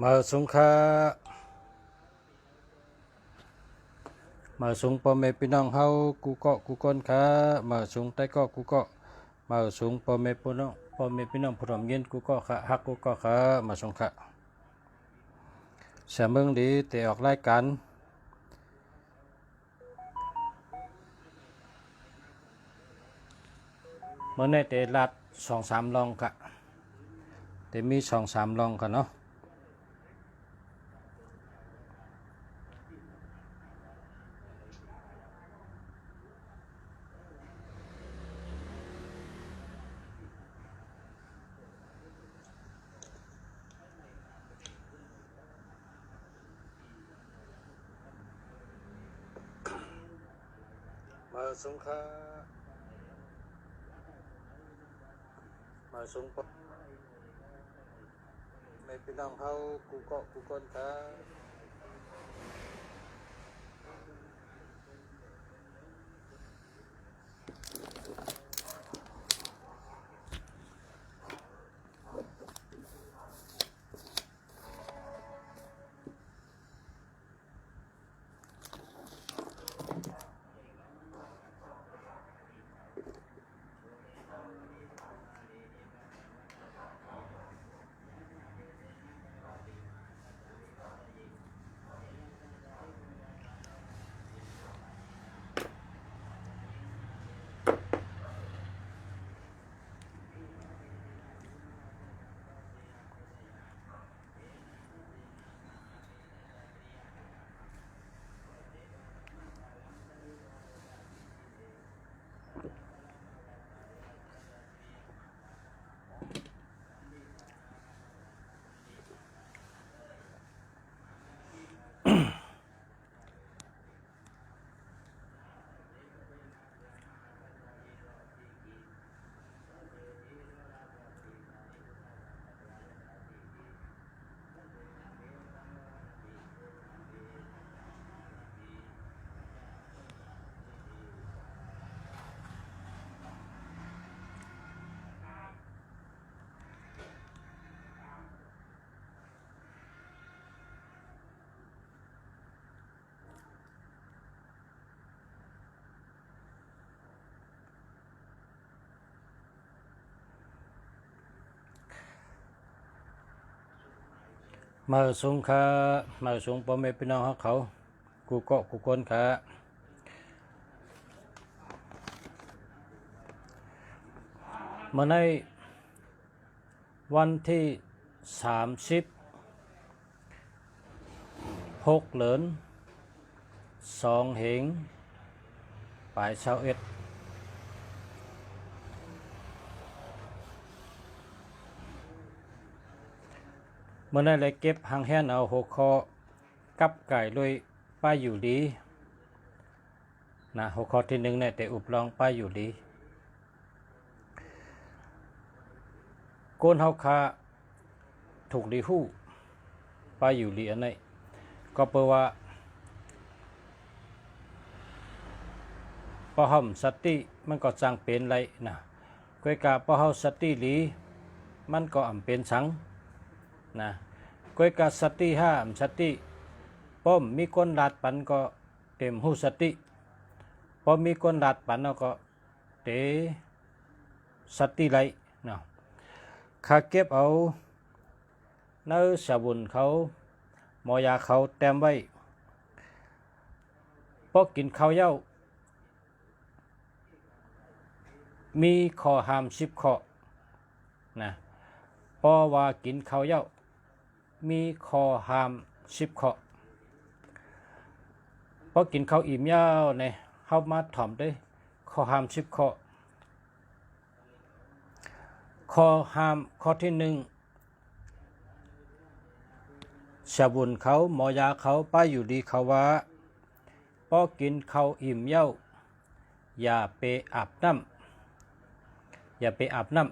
มาสงค่ามาสงพ่อแม่พี่น้องเฮากูเกาะกูก้นขามาสงใต้เกาะกูเกาะมาสงพ่อแม่พี่น้องผู้ร่วมเย็นกูเกาะขาฮักกูเกาะขามาสงค่ะเสมอดีแต่ออกรายการเมื่อในแต่ลัด2-3ลองค่ะแต่มี2-3ลองค่ะเนาะมาสงค่ะมาสงพ่อแม่พี่น้องเฮากูเกาะกูก้นขามาสงค่ะมาสงพ่อแม่พี่น้องเฮาเขากูเกาะกูก้นขาเมื่อในวันที่36เหริญ2เหงปลาย21เมื่อนั้นเลยเก็บหางแหนเอาหัวคอกับไก่ลุยป้ายอยู่ดีนะหัวคอที่1เนี่ยแต่อุบลองป้ายอยู่ดีโกนเฮาคาถูกดีหู้ป้ายอยู่ดีอันนี้ก็เปว่าปะหอมสติมันก็จังเป็นไรนะก้อยกาปะเฮาสติหลีมันก็อำเป็นสังนะก้อยกาสติห้ามสติป้อมมีคนลาดปันก็เต็มหูสติพอมีคนลาดปันก็เตสติไรนะข้าเก็บเอาเนื้อสบุนเขาหมอยาเขาเต็มไว้พอกินข้าวเย้ามีข้อห้าม10ข้อนะเพราะว่ากินข้าวเย้ามีข้อห้าม10ข้อพอกินข้าวอิ่มเย้าเนี่ยเข้ามาถ่อมด้วยข้อห้าม10ข้อข้อห้ามข้อที่1สบุนเขาหมอยาเขาป้ายอยู่ดีเขาว่าพอกินข้าวอิ่มเย้าอย่าไปอาบน้ำ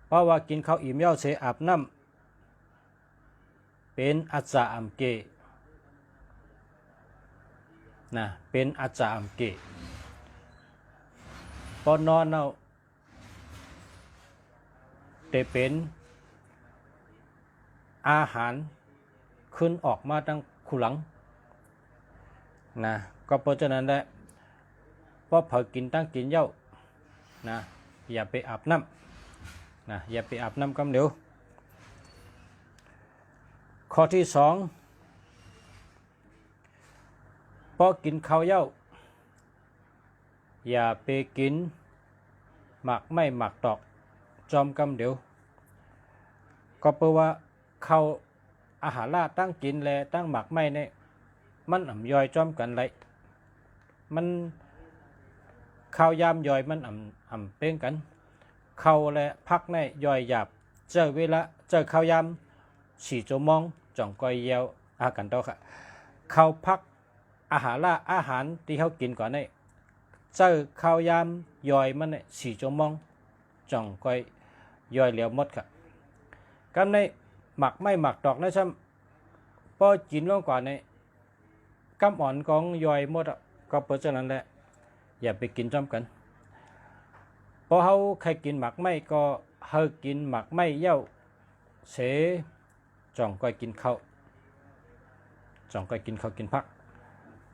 เพราะว่ากินข้าวอิ่มเย้าเสอาบน้ำเป็นอาจาอัมเกนะเป็นอาจาอัมเกพอนอนเอาแต่เป็นอาหาร ขึ้นออกมาตั้งคูหลังนะก็เพราะฉะนั้นแหละพอเผากินตั้งกินเหย้านะอย่าไปอาบน้ำนะอย่าไปอาบน้ำกำเดียวข้อที่สองพอกินข้าวเหย้าอย่าไปกินหมักไม่หมักตอกจอมกำเดียวก็เพราะว่าข้าวอาหารล่าตั้งกินแลตั้งหมักไม่เนี่ยมันย่อยจอมกันไรมันข้าวยามย่อยมันเป้งกันข้าวและพักเนี่ยย่อยหยาบเจอเวลาเจอข้าวยาม4 ชั่วโมงจ่องก้อยเยียวกันต่อค่ะข้าวพักอาหารล่าอาหารที่เขากินก่อนเนี่ยเจอข้าวยามย่อยมันเนี่ย4 ชั่วโมงจ่องก้อยย่อยเหลวหมดค่ะกันในหมักไม่หมักดอกนะซ้ำพอกินลงก่อนเนี่ยกำอ่อนของย่อยหมดก็เพราะฉะนั้นแหละอย่าไปกินจ้อมกันพอเขาใครกินหมักไม่ก็เฮากินหมักไม่เย้าเสจ่องก้อยกินข้าวจ่องก้อยกินข้าวกินพัก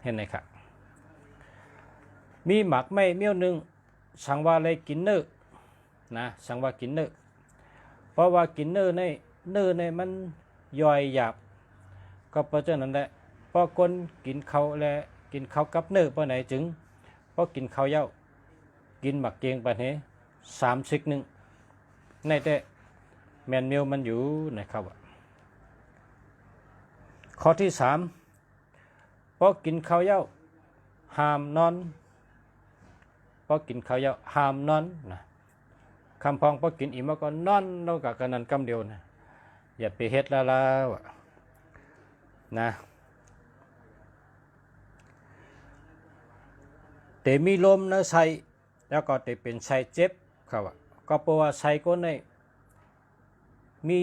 เห็นไหมครับมีหมักไม่เมี่ยวหนึ่งสังว่าอะไรกินเนื้อนะสังว่ากินเนื้อเพราะว่ากินเนื้อในมันย่อยหยาบก็เพราะฉะนั้นแหละพอคนกินข้าวและกินข้าวกับเนื้อเพราะไหนจึงพอกินข้าวเหย้ากินหมักเกียงไปนี้31ในแต่แมนเมียวมันอยู่ในข้าวข้อที่3พอกินข้าวเหย้าห้ามนอนพอกินข้าวเหย้าห้ามนอนนะคำพองพอกินอิ่มแล้วก็นอนเรากับกันนั้นกำเดียวนะอย่าไปเฮ็ดละนะแต่มีลมนะใส่แล้วก็แต่เป็นใส่เจ็บเขาก็เพราะว่าใส่ก้นในมี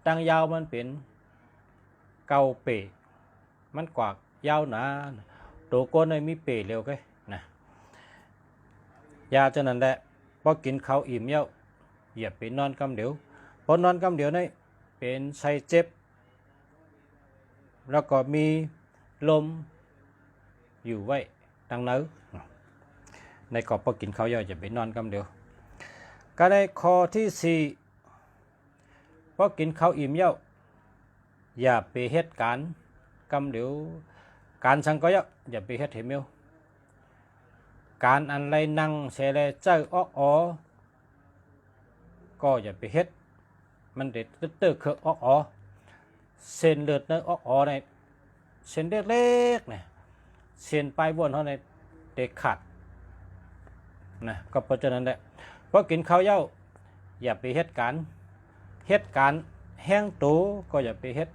ตังยาวมันเป็นเกาเปมันกว่ายาวหนาตัวก้นในมีเปเร็วก็นะยาจะนั่นแหละพอกินข้าวอิ่มเย้าอย่าไปนอนกำเดียวพอนอนกำเดียวนี่เป็นใส่เจ็บแล้วก็มีลมอยู่ไว้ตั้งเนื้อในกอบพอกินข้าวย่อยจะไปนอนกำเดียวก็ในข้อที่4พอกินข้าวอิ่มเย้าอย่าไปเฮ็ดการกำเดียวการสังก็อย่าไปเฮ็ดเห็นเมียวการอันไรนั่งเสลเจ้าอ้อก็อย่าไปเฮ็ดมันเด็ดตื้อเคอะอ้อเส้นเลือดในอ้อในเส้นเล็กๆเนี่ยเส้นปลายบ้วนเขาในเด็กขาดนะก็เพราะฉะนั้นแหละพอกินข้าวเหย้าอย่าไปเฮ็ดการแห้งตูก็อย่าไปเฮ็ด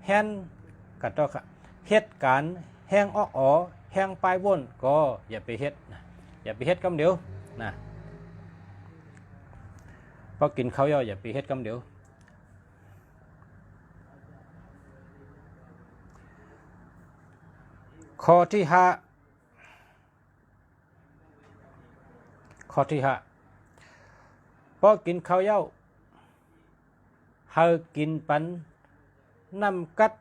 แห้งกัดต่อค่ะเฮ็ดการแห้งอ้อแห้งปลายบ้วนก็อย่าไปเฮ็ดนะอย่าไปเฮ็ดกำเดียวนะพอกินข้าวเหย้าอย่าไปเฮ็ดกำเดียวข้อที่5พอกินข้าวเหย้าเฮากินปันน้ำกัด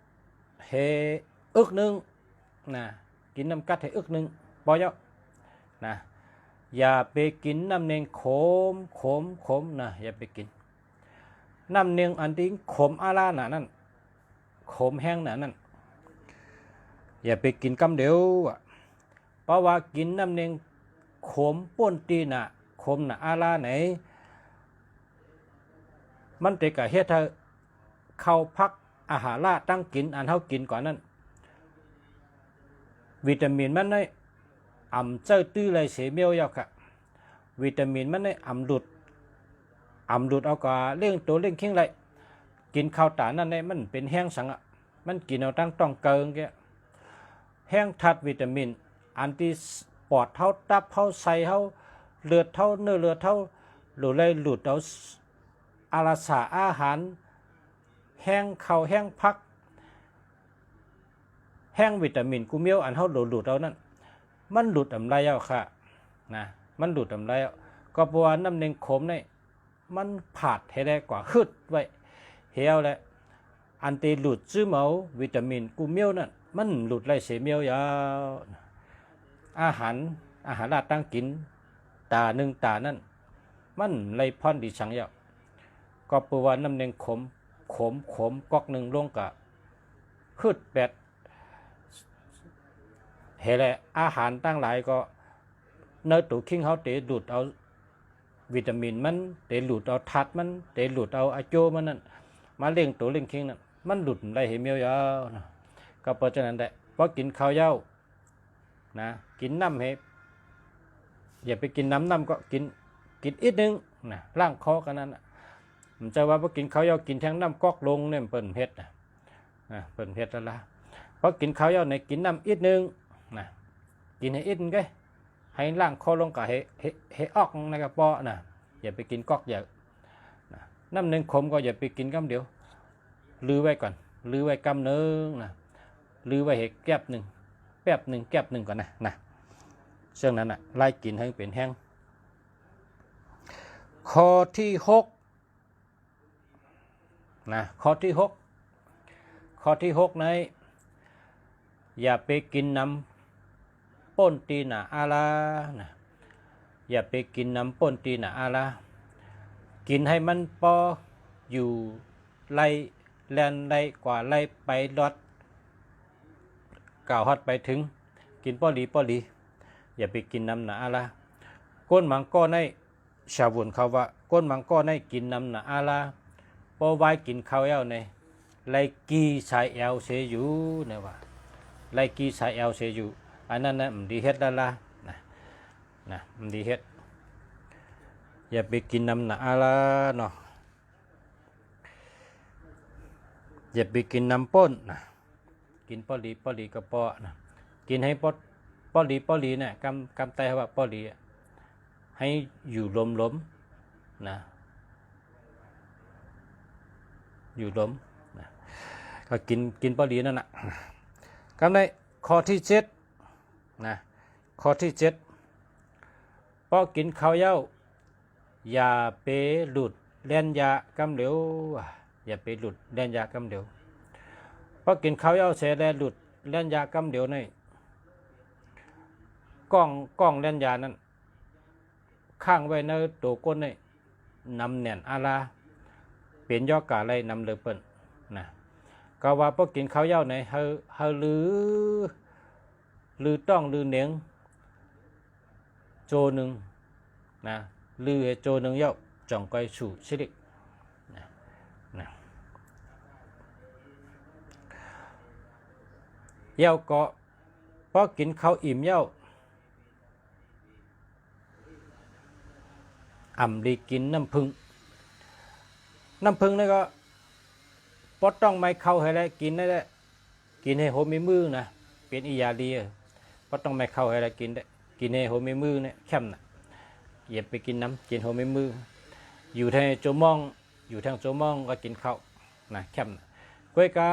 เฮอึกนึงนะกินน้ำกัดเฮอึกนึงบ่เยอะนะอย่าไปกินน้ำเนียงขมนะอย่าไปกินน้ำเนียงอันที่ขมอาลาหนานั่นขมแห้งหนานั่นอย่าไปกินกำเดียวเพราะว่ากินน้ำเนียงขมป้นตีน่ะขมน่ะอาลาไหนมันจะกะเฮ็ดให้เข้าพักอาหารล่าตั้งกินอันเฮากินก่อนนั้นวิตามินมันได้เจ้าตื้อเลยเสียเมียวยาวค่ะวิตามินมันได้หลุดเอากะเลี้ยงตัวเลี้ยงเข่งไรกินข้าวตานั่นได้มันเป็นแห้งสังมันกินเอาตั้งต้องเกิงแกแห้งทัดวิตามินอันที่ปอดเท่าตับเท่าไส้เท่าเลือดเท่าเนื้อเลือดเท่าหลุดเลยหลุดเอาอาราสาอาหารแห้งข้าวแห้งพักแห้งวิตามินกูเมียวอันเท่าหลุดเอานั่นมันหลุดอะไรเอาค่ะนะมันหลุดอะไรเอาก็เพราะว่าน้ำเนียงขมนี่มันผาดให้ได้กว่าขึ้นไว้เหี่ยวแหละ อันเตหลุดซื้อเมาวิตามินกูเมียวนั่นมันหลุดไรเสียเมียวยาวอาหารลาดตั้งกินตาหนึ่งตานั่นมันไรพ่อนดีชังยาวก็ปว่าน้ำเนงขมก๊อกหนึ่งลงกะคืดแปดเฮแหละอาหารตั้งหลายก็เนื้อตัวคิงเขาเตะหลุดเอาวิตามินมันเตะหลุดเอาทัดมันเตะหลุดเอาอะโจมันนั่นมาเล่งตัวเล่งคิงนั่นมันหลุดไรเหี่ยวเมียวยาวนะก็เพราะฉะนั้นแหละพอกินข้าวเย้านะกินน้ำให้อย่าไปกินน้ำก็กินอีกนึงนะล่างคอกันนั้นมันจะว่าพอกินข้าวเย้ากินแทงน้ำก๊อกลงเนี่ยเปิ่นเพชรนะเปิ่นเพชรแล้วละพอกินข้าวเย้าในกินน้ำอีกนึงนะกินให้อีกไงให้ล่างคอลงกับให้ออกในกระเพาะนะอย่าไปกินก๊อกเยอะนะน้ำหนึ่งขมก็อย่าไปกินกำเดียวลือไว้ก่อนลือไว้กำเนึงนะลือไว้ให้แป๊บหนึ่งก่อนนะเรื่องนั้นไล่กินให้เป็นแห้งข้อที่6นะข้อที่6ในอย่าไปกินน้ำป้นตีน่ะอาลานะอย่าไปกินน้ำป้นตีน่ะอาลากินให้มันพออยู่ไล่แลนไล่กว่าไล่ไปรถก่าวฮอดไปถึงกินป้อหลีอย่าไปกินน้ำหนาอาลาก้นมังก้อนในชาวบุญเขาว่าก้นมังก้อนในกินน้ำหนาอาลาพอไว้กินข้าวเอวในไล่กีสายเอวเสียอยู่เนี่ยว่าไล่กีสายเอวเสียอยู่อันนั้นนะมันดีเฮ็ดแล้วล่ะนะมันดีเฮ็ดอย่าไปกินน้ำหนาอาลาเนาะอย่าไปกินน้ำป้นนะกินป้อหลีกระเพาะนะกินให้ป้อหลีเนี่ยกำไตว่าป้อหลีให้อยู่ลมนะอยู่ลมนะก็กินป้อหลีนั่นน่ะกำในข้อที่7นะข้อที่7พอกินข้าวเย้าอย่าไปหลุดเล่นยากำเหลวอย่าไปหลุดเล่นยากำเหลวพอกินข้าวเย้าเสร็จแล้วหลุดเล่นยากำเหลวในกล้องเล่นยานั้นข้างไว้ในตัวก้นในนำแน่นอาลาเปลี่ยนยอกาไรนำเลยเปิ้นนะก็ว่าพอกินข้าวเย้าในเฮาลือต้องลือเนียงโจหนึ่งนะลือโจหนึ่งเย้าจ่องก้อยสู่ชิลินะเย้าก็พอกินข้าวอิ่มเย้าดีกินน้ำผึ้งนี่ก็ปอต้องไม่เข้าให้แล้วกินได้แล้วกินให้โหมีมือนะเป็นอียาดีปอต้องไม่เข้าให้แล้วกินได้กินให้โหมีมือเนี่ยเข้มนะอย่าไปกินน้ำกินโหมีมืออยู่ทางโจมองก็กินข้าวนะเข้มนะก้อยกา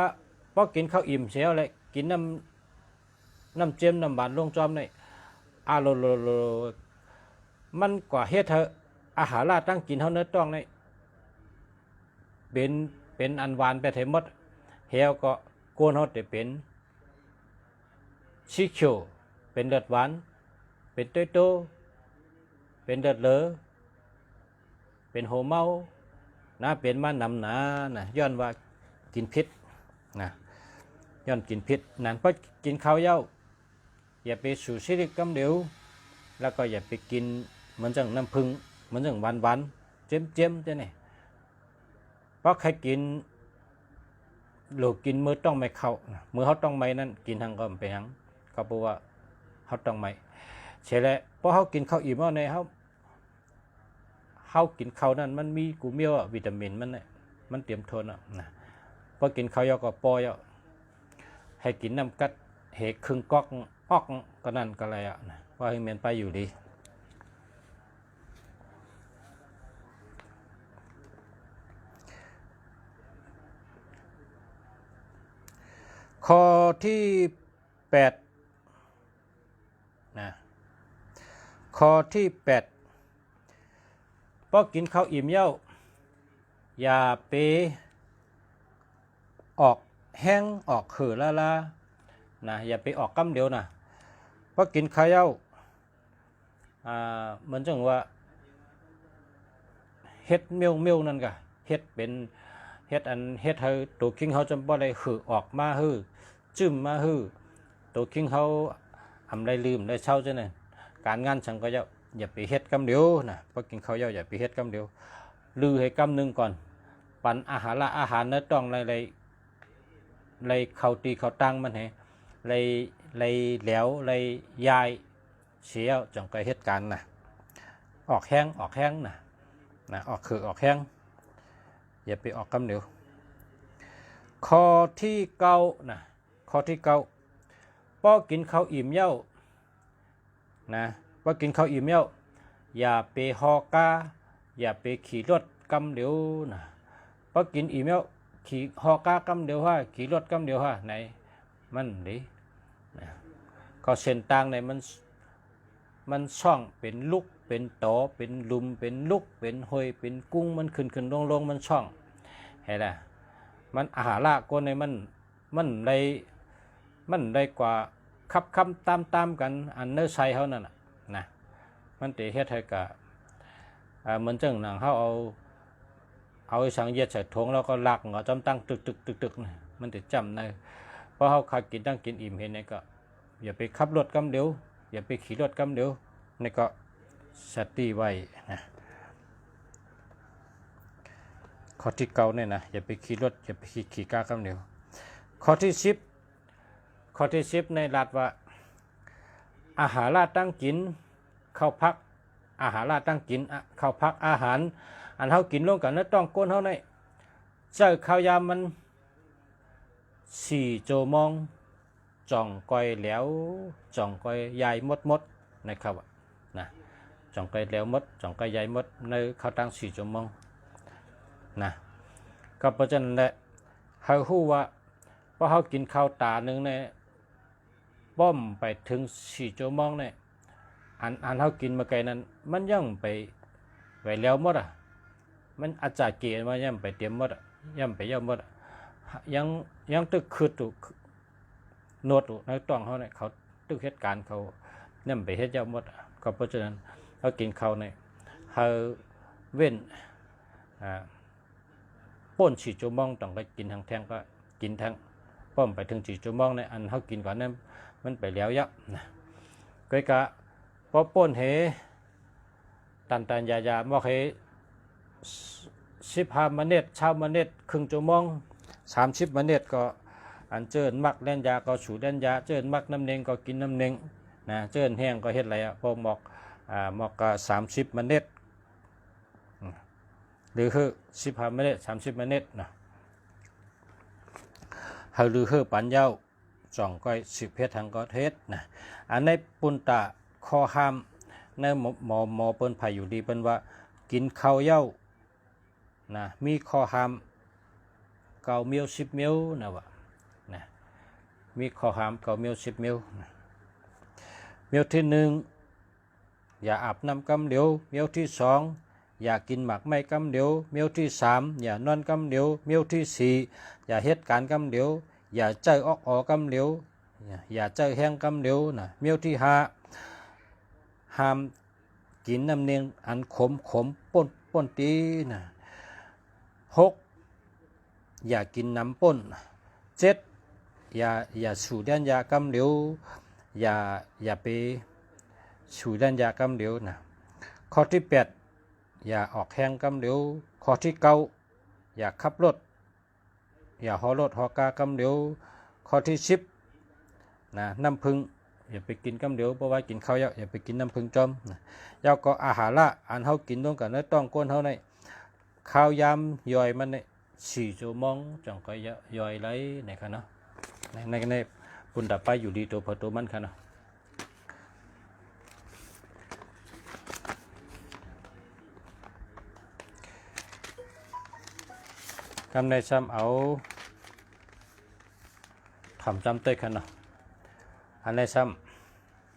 พอกินข้าวอิ่มเสียแล้วกินน้ำเจียมน้ำบานลงจอมเนี่ยอาโลมันกว่าเฮ็ดเถอะอาหารลาตั้งกินเท่าเนื้อต้องเนี่ยเป็นอันหวานไปเทมดเฮียวก็โกนเขาจะเป็นชิโชเป็นเลือดหวานเป็นโตเป็นเลือดเหลือเป็นโหเมานะเป็นมานำหนานะย้อนว่ากินพิษนะย้อนกินพิษนั่นเพราะกินข้าวเย้าอย่าไปสู่ชีวิตกำเดียวแล้วก็อย่าไปกินเหมือนจังน้ำผึ้งเหมือนจังหวานเจียมเจ้าเนี่ยเพราะใครกินหลูกกินมือต้องไม่เข้ามือเขาต้องไม่นั่นกินทางก็ไปหังก็เพราะว่าเขาต้องไม่เฉยแล้วเพราะเขากินข้าวอิ่มเอาในเขากินข้าวนั่นมันมีกูเมียววิตามินมันเตรียมทนนะพอกินข้าวยอก็ปอยให้กินน้ำกัดเหกครึ่งก๊อกออกก็นั่นก็อะไรนะว่าให้เมียนไปอยู่ดีข้อที่8นะข้อที่8พอกินข้าวอิ่มเย้าอย่าไป ออกแห้งออกเหือละนะอย่าไปออกกำเดียวนะเพราะกินข้าวเย้าเหมือนจังว่าเฮ็ดเมียวนั่นกะเฮ็ดเป็นเฮ็ดเฮ็ดให้ตัวคิงเขาจะบ่ได้หือออกมาหือจึ้มมาหือตัวคิงเขาได้ลืมได้เช่าจังนั้นการงานฉันก็อย่าไปเฮ็ดกำเดียวนะเพราะกินข้าวเย้าอย่าไปเฮ็ดกำเดียวลือให้กำนึงก่อนปันอาหารนะต้องไรเข้าตีเข้าตั้งมันให้ไรแหลวไรยายเสียวจังก็เฮ็ดการนะออกแห้งนะออกคือออกแห้งอย่าไปออกกำเดียวข้อที่เก้านะข้อที่เก้าป้อกินข้าวอิ่มเย้านะว่ากินข้าวอิ่มเย้าอย่าไปฮอกาอย่าไปขี่รถกำเดียวนะป้อกินอิ่มเย้าขี่ฮอกากำเดียวว่าขี่รถกำเดียวว่าไหนมันดีนะก็เส้นต่างในมันช่องเป็นลุกเป็นตอเป็นลุมเป็นลุกเป็นหอยเป็นกุ้งมันขึ้นลงมันช่องเห็นไหมมันอาหารละก้นในมันได้กว่าคับตามกันอันเนื้อใส่เขานั่นนะมันตีเฮ็ดให้กะเหมือนจังหนังเขาเอาสังเย็ดใส่ถุงแล้วก็ลักเหงาจำตั้งตึกมันติดจำในเพราะเขาขากินตั้งกินอิ่มเห็นนี่ก็อย่าไปขับรถกำเดียวอย่าไปขี่รถกำเดียวนี่ก็สติไว้นะข้อที่เก้าเนี่ยนะอย่าไปขี่รถอย่าไปขี่กากำเดียวข้อที่10ในรัฐว่าอาหารลาตั้งกินเข้าพักอาหารลาตั้งกินเข้าพักอาหารอันเขากินร่วมกันแล้วต้องก้นเขาในเจ้าข้าวยามมัน4 โจมองจ่องก้อยแล้วจ่องก้อยยายมดนะครับนะจ่องก้อยแล้วมดจ่องก้อยยายมดในข้าวตั้ง4 โจมองนะก็เพราะฉะนั้นแหละเขาฮู้ว่าเพราะเขากินข้าวตาหนึ่งในป้อมไปถึง4 โจมองเนี่ยอันเขากินมาไกลนั้นมันยังไปแล้วหมดมันอาจารย์เกียรมายังไปเตรียมหมดยังไปย่อมหมดยังตึกคือตุโนดในต้องเขาเนี่ยเขาตึกเหตุการณ์เขาเนี่ยไปเฮ็ดย่อมหมดก็เพราะฉะนั้นเขากินข้าวเนี่ยเขาเว้นป้น4 ชั่วโมงต้องไปกินทางแทงก็กินทั้งป้อมไปถึง4 ชั่วโมงในอันเขากินก่อนนั้นมันไปแล้วยับนะก็กะพอป้นเหตันยาบอกให้15 นาทีเช้านาทีครึ่ง ชั่วโมง30 นาทีก็อันเจิญมักเล่นยาก็ฉูเล่นยาเจิญมักน้ำเนงก็กินน้ำเนงนะเจิญแห้งก็เฮ็ดอะไรพอหมอกก็30 นาทีหรือคือ15 นาที30 นาทีนะหรือคือปัญญาจ่องก้อย10 เพชรทางก็เทศนะอันในปุนตะข้อห้ามในหมอเปิ้นไผ่อยู่ดีเปิ้นว่ากินข้าวเย้านะมีข้อห้าม9 เมียว10 เมียวนะวะนะมีข้อห้าม9 เมียว10 เมียวนะเมียวที่1อย่าอาบน้ำกำเดียวเมียวที่2อย่ากินหมากไม้กำเดียวเมียวที่3อย่านอนกำเดียวเมียวที่4อย่าเฮ็ดการกำเดียวอย่าเจอออกกำเดียวอย่าเจอแห้งกำเดียวนะเมียวที่5ห้ามกินน้ำเนียงอันขมป้นตีนะ6อย่ากินน้ำป้น7อย่าสูดยากำเดียวอย่าไปสูดยากำเดียวนะข้อที่8อย่าออกแห้งกำเดียวข้อที่9อย่าขับรถอย่าฮอรถฮอกากำเดียวข้อที่10นะน้ำผึ้งอย่าไปกินกำเดียวเพราะว่ากินข้าวอย่าไปกินน้ำผึ้งจอมยาวก็อาหารละอันเขากินร่วมกันแล้วต้องก้นเขาในข้าวยำย่อยมันใน4 ชั่วโมงจังก็ย่อยไหลในค่ะเนาะในปุ่นดับไปอยู่ดีตัวพอตัวมันค่ะเนาะกำในซ้ำเอาทำจำเต้ยค่ะเนาะอันในซ้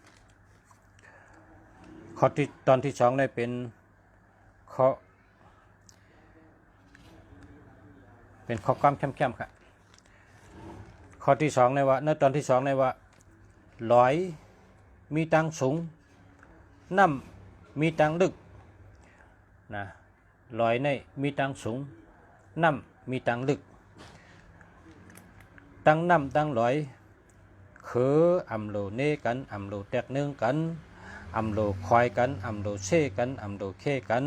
ำข้อที่ตอนที่2ได้เป็นข้อความเข้มๆค่ะ ข้อที่สองในว่าในตอนที่สองในว่าลอยมีตังสูงน้ำมีตังลึกนะลอยในมีตังสูงน้ำมีตังลึกตังน้ำตังลอยคืออำโลเนกันอำโลแตกเนื่องกันอำโลควายกันอำโลเช่กันอำโลเข้กัน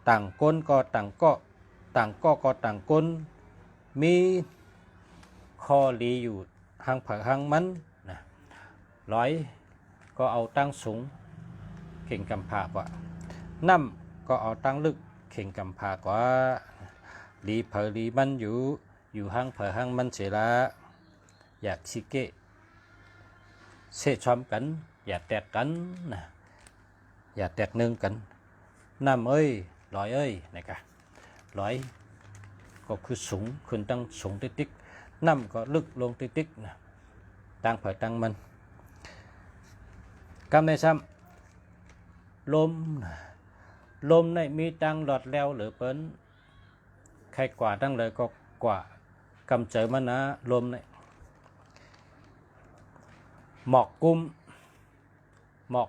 ต่างก้นก็ต่างก็ต่างก็ต่างก้นมีข้อลีอยู่หางเผาหางมันนะร้อยก็เอาตั้งสูงเข่งกำพากว่าน้ำก็เอาตั้งลึกเข่งกำพากว่าลีเผาลีมันอยู่หางเผาหางมันเสียละอยากชิเกะเสชอมกันอย่าแตกกันนะอย่าแตกนึ่งกันน้ำเอ้ยลอยเอ้ยนะครับลอยก็คือสูงขึ้นตั้งสูงติ๊กๆน้ำก็ลึกลงติ๊กๆนะตั้งเผาตั้งมันกำในซ้ำลมในมีตังหลอดแล้วหรือเปิ้นใครกว่าตั้งเลยก็กว่ากำเจอมันนะลมในหมอกกุ้มหมอก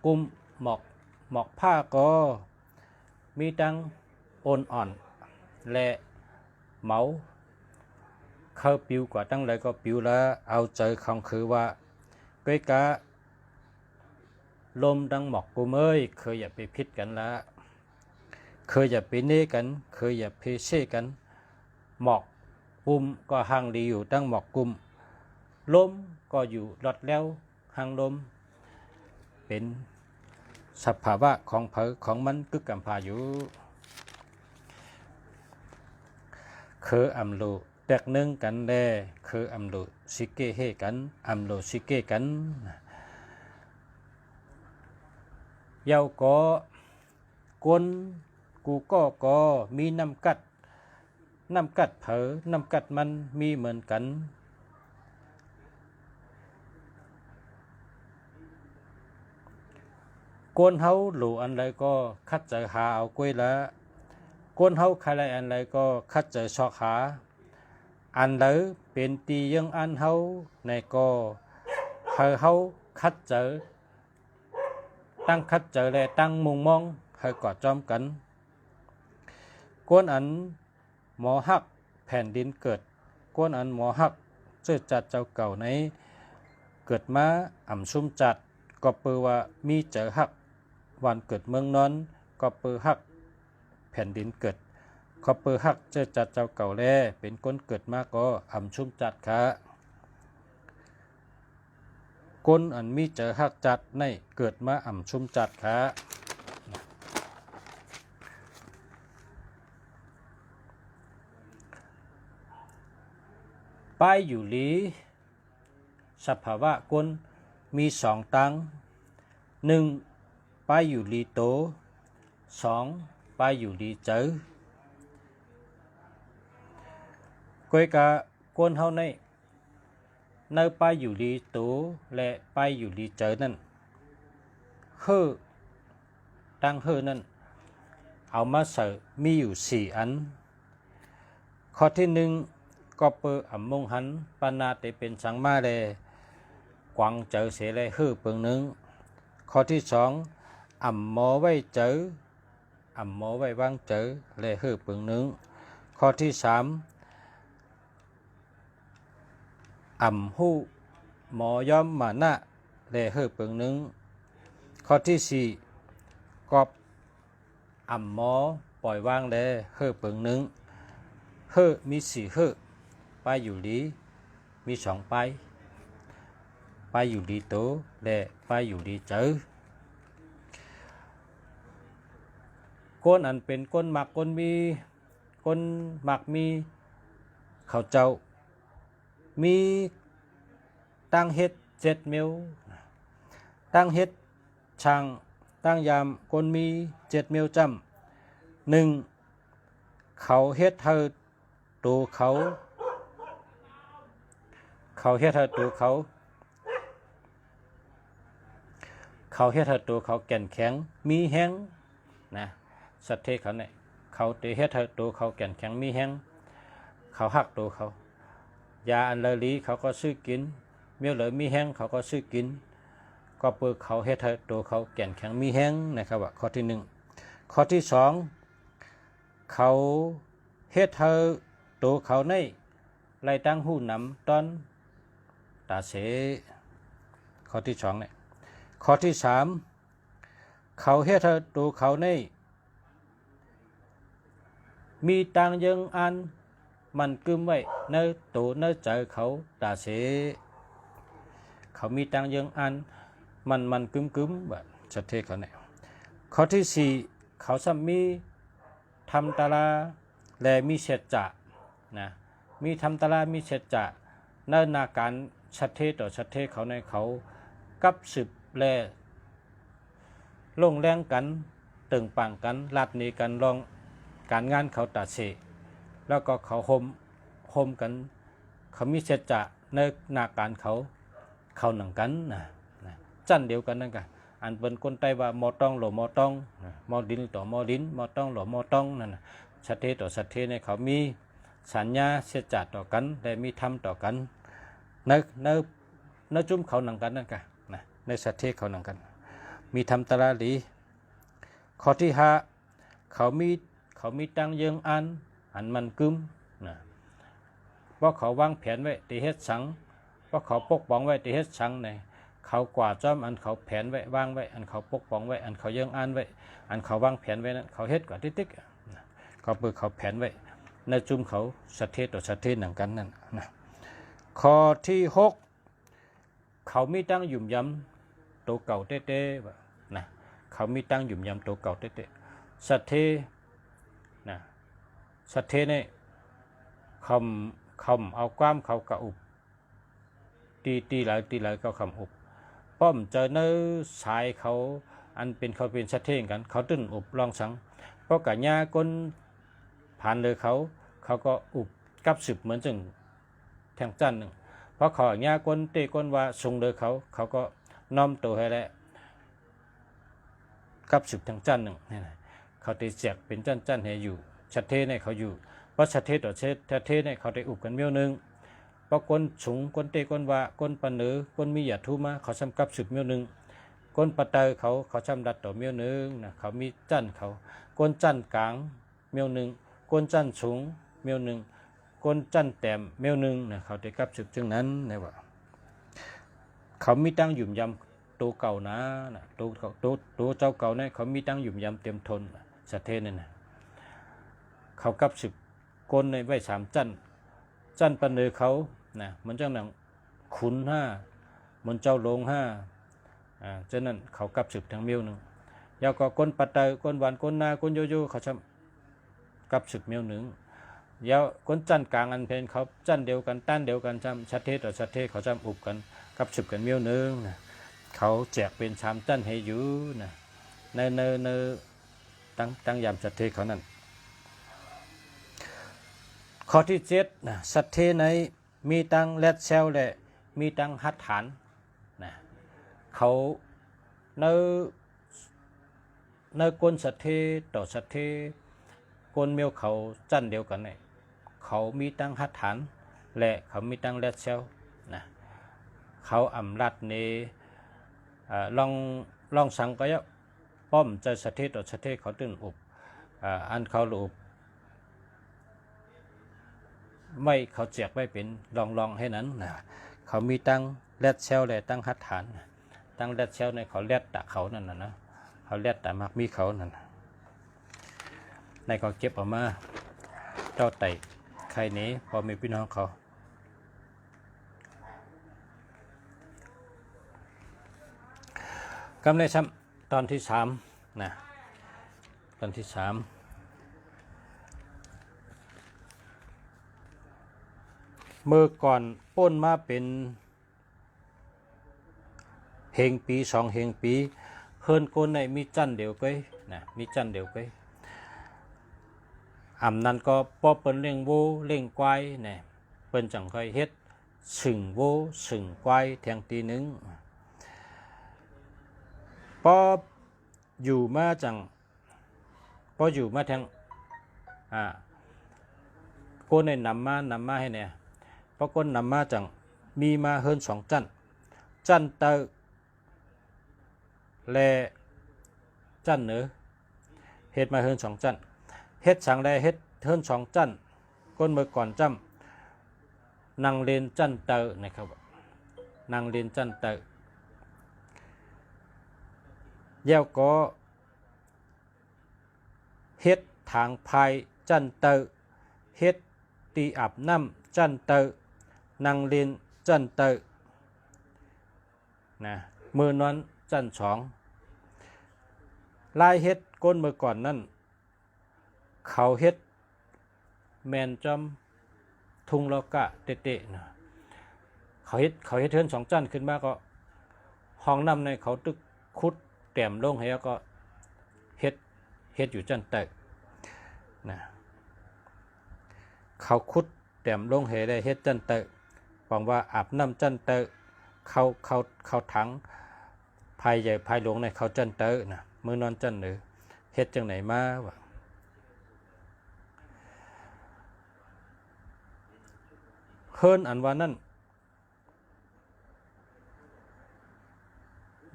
กุ้มหมอกผ้าก็มีตังอ่อนอ่อนและเมาเข้าปิวกว่าตั้งเลยก็ปิวแล้วเอาเจอของคือว่าก้อยกะลมดังหมอกกุ้มเอ้ยเคยอย่าไปพิษกันละเคยอย่าไปเน่กันเคยอย่าไปเช่กันหมอกกุ้มก็ห่างดีอยู่ตั้งหมอกกุ้มลมก็อยู่หลอดแล้วห่างลมเป็นสภาวะของเผอของมันกึกกำพาอยู่คืออำโลแตกนึ่งกันแลคืออำโลซิเกเฮกันอำโลซิเกกันเยาก็กวนกูก็มีน้ำกัดเผอน้ำกัดมันมีเหมือนกันกวนเฮาหลูอันไรก็คัดเจอหาเอากล้วยละกวนเฮาใครอันไรก็คัดเจอชอกหาอันไรเป็นตียังอันเฮาในก็เฮาคัดเจอตั้งคัดเจอและตั้งมุงมองให้กอดจอมกันกวนอันหมอฮักแผ่นดินเกิดกวนอันหมอฮักเจ้าจัดเจ้าเก่าในเกิดมาอ่ำซุ่มจัดก็เปือว่ามีเจอฮักวันเกิดเมืองนอนก็เปือฮักแผ่นดินเกิดก็เปือฮักเจ้าจัดเจ้าเก่าแลเป็นก้นเกิดมาก็อ่ำซุ่มจัดค่ะก้นอันมีเจอฮักจัดในเกิดมาอ่ำซุ่มจัดค่ะป้ายอยู่ลีสภาวะก้นมีสองตังหนึ่งป้ายอยู่ลีโตสองป้ายอยู่ลีเจอก้อยกะก้นเฮาในป้ายอยู่ลีโตและป้ายอยู่ลีเจอนั่นตั้งนั่นเอามาใส่มีอยู่สี่อันข้อที่หนึ่งก็เปิดอ่ำมงหันปานาเตเป็นสังมาเลกวางเจอเสียเลยเปิงหนึ่งข้อที่สองอ่ำหมอไว้เจออ่ำหมอไว้วางเจอเลยเปิงหนึ่งข้อที่สามอ่ำหูหมอยอมมานะเลยเปิงหนึ่งข้อที่สี่กอบอ่ำหมอปล่อยวางเลยเปิงหนึ่งมีสี่ป้ายอยู่ลีมีสองป้ายอยู่ลีโตและป้ายอยู่ลีเจอก้นอันเป็นก้นหมักก้นหมักมีข้าวเจ้ามีตั้งเฮ็ด7 เมลตั้งเฮ็ดช่างตั้งยามก้นมี7 เมลจำหนึ่งเขาเฮ็ดเธอตัวเขาเฮ็ดให้ตัวเขาเฮ็ดให้ตัวเขาแก่นแข็งมีแห้งนะสัตว์เทเขาเนี่ยเขาเฮ็ดให้ตัวเขาแก่นแข็งมีแห้ง เขาหักตัวเขายาอันเลอลีเขาก็ซื้อกินเมียวเหลือมีแห้งเขาก็ซื้อกินก็เปิดเขาเฮ็ดให้ตัวเขาแก่นแข็งมีแห้งนะครับว่าข้อที่หนึ่งข้อที่สองเขาเฮ็ดให้ตัวเขาในไล่ตั้งหู้นำตอนตาเสข้อที่สองเนี่ยข้อที่สามเขาเฮ็ดให้ตัวเขาในมีตังยังอันมันกึมไว้ในตัวในใจเขาตาเสเขามีตังยังอันมันกึมแบบชัดเทเขาเนี่ยข้อที่สี่เขาซ้ำมีทำตาลาและมีเศษจะนะมีทำตาลามีเศษจะในนาการชัดเทต่อชัดเทเขาในเขากับสืบและลงแรงกันตึงปังกันลัดนี้กันลองการงานเขาตาเสแล้วก็เขาโฮมกันเขามีเศษจะในนาการเขาหนังกันนะจันเดียวกันนั่นกันอันเป็นคนไต้ว่ามอต้องหรือมอต้องมอดินต่อมอดินมอต้องหรือมอต้องนั่นนะสัตเทต่อสัตเทในเขามีสัญญาเสียจัดต่อกันและมีธรรมต่อกันในจุ่มเขาหนังกันนั่นกันนะในสัตเทเขาหนังกันมีธรรมตราลีข้อที่ห้าเขามีตังเยิงอันมันกึมนะเพราะเขาวางแผนไว้ตีเฮ็ดสังเพราะเขาปกป้องไว้ตีเฮ็ดสังในเขากว่าจ้อมอันเขาแผนไว้วางไว้อันเขาปกป้องไว้อันเขาเยิงไว้อันเขาวางแผนไว้นั้นเขาเฮ็ดกว่าติ๊กเขาเปิดเขาแผนไว้ในจุ่มเขาสัตเทต่อสัตเทหนังกันนั่นนะข้อที่หกเขามีตั้งหยุ่มย้ำตัวเก่าเต้ๆนะเขามีตั้งหยุ่มย้ำตัวเก่าเต้ๆสัตเทนะสัตเทเนี่ยคำเอาความเขากระอุบตีหลายเขาคำอุบป้อมเจอเนื้อสายเขาอันเป็นเขาเป็นสัตเทกันเขาตื้นอุบลองสังเพราะกะญาก้นผ่านเลยเขาก็อุบกับสืบเหมือนจึงแทงจันหนึ่งเพราะขอญาก้นเตะก้นว่าทรงเลยเขาก็น้อมตัวให้แล้วกับสืบแทงจันหนึ่งเขาตีเสียกเป็นจันให้อยู่ชัดเทในเขาอยู่เพราะชัดเทต่อชัดเทในเขาได้อุบกันเมี่ยวนึงเพราะก้นสูงก้นเตะก้นว่าก้นปันเนือก้นมีหยาดทุมาเขาซ้ำกับสืบเมี่ยวนึงก้นปะเตยเขาซ้ำดัดต่อเมี่ยวนึงนะเขามีจันเขาก้นจันกลางเมี่ยวนึงก้นจันสูงเมี่ยวนึงก้นจันแต้มเมี่ยวนึงนะเขาได้กับสืบจึงนั้นนะว่าเขามีตั้งหยุ่มยำตัวเก่านะตัวเจ้าเก่าเนี่ยเขามีตั้งหยุ่มยำเต็มทนสัตเทนี่นะเขากับสืบก้นในไว้สามจันปันเนือเขานะเหมือนเจ้าหนังขุนห้าเหมือนเจ้าโลงห้าฉะนั้นเขากับสืบทั้งเมี่ยวนึงแล้วก็ก้นปะเตยก้นหวานก้นนาก้นโยเขาชอบกับสืบเมี่ยวนึงยาวก้นจันกลางอันเพนเขาจันเดียวกันต้านเดียวกันจำชัดเทต่อชัดเทเขาจำอุบกันกับสืบกันเมี่ยวนึงนะเขาแจกเป็นชามจันให้อยู่นะในตั้งยามชัดเทเขานั่นข้อที่เจ็ดนะสัตเทในมีตังแลดเซลและมีตังหัตฐานนะเขาในก้นสัตเทต่อสัตเทก้นเมียวเขาจันเดียวกันเนี่ยเขามีตังหัตฐานและเขามีตังแลดเซลนะเขาอำรัดในลองสังก็ยะป้อมใจสัตเทต่อสัตเทเขาตื่นอุบอันเขาอุบไม่เขาแจกไว้เป็นลองให้นั้นนะเขามีตั้งแรดเซลและตั้งหัตฐานตั้งแรดเซลในเขาแรดตะเขานั่นนะเขาแรดตะมักมีเขานั่นในเขาเก็บออกมาเจ้าไต่ใครนี้พอมีพี่น้องเขากำในซ้ำตอนที่สามนะตอนที่สามเมื่อก่อนป้นมาเป็นเฮงปี2เฮงปีเฮิรนโกนในมีจันเดียวก้อยนะมีจันเดียวก้อยนั้นก็ป้อเปิ้นเลี้ยงโวเลี้ยงควายเนี่ยเปิ้นจังค่อยเฮ็ดสึงโวสึงควายแทงตีหนึ่งป้ออยู่มาแทง ก้นในนำมาให้เนี่ยเพราะก้นนำมาจังมีมาเฮิรน2จันจันเตอและจันเหนือเฮ็ดมาเฮิรน2จันเฮ็ดสังแลเฮ็ดเฮิรน2จันก้นเมื่อก่อนจำนางเลนจันเตอนะครับนางเลนจันเตอเย้าก็เฮ็ดทางภายจันเตอเฮ็ดตีอาบน้ำจันเตอนางเลนจันเตอนะมือนอนจัน2ลายเฮ็ดก้นเมื่อก่อนนั่นเขาเฮ็ดแมนจอมทุงลอกะเตะๆนะเขาเฮ็ดเทิน2จันขึ้นมาก็ห้องน้ำในเขาตึกคุดแต้มลงให้แล้วก็เฮ็ดอยู่จันเตอนะเขาคุดแต้มลงให้ได้เฮ็ดจันเตอหวังว่าอาบน้ำจันเตอเขาถังภายใหญ่ภายหลวงในเขาจันเตอนะมือนอนจันเหนือเฮ็ดจังไหนมาวะเฮิรนอันว่านั่น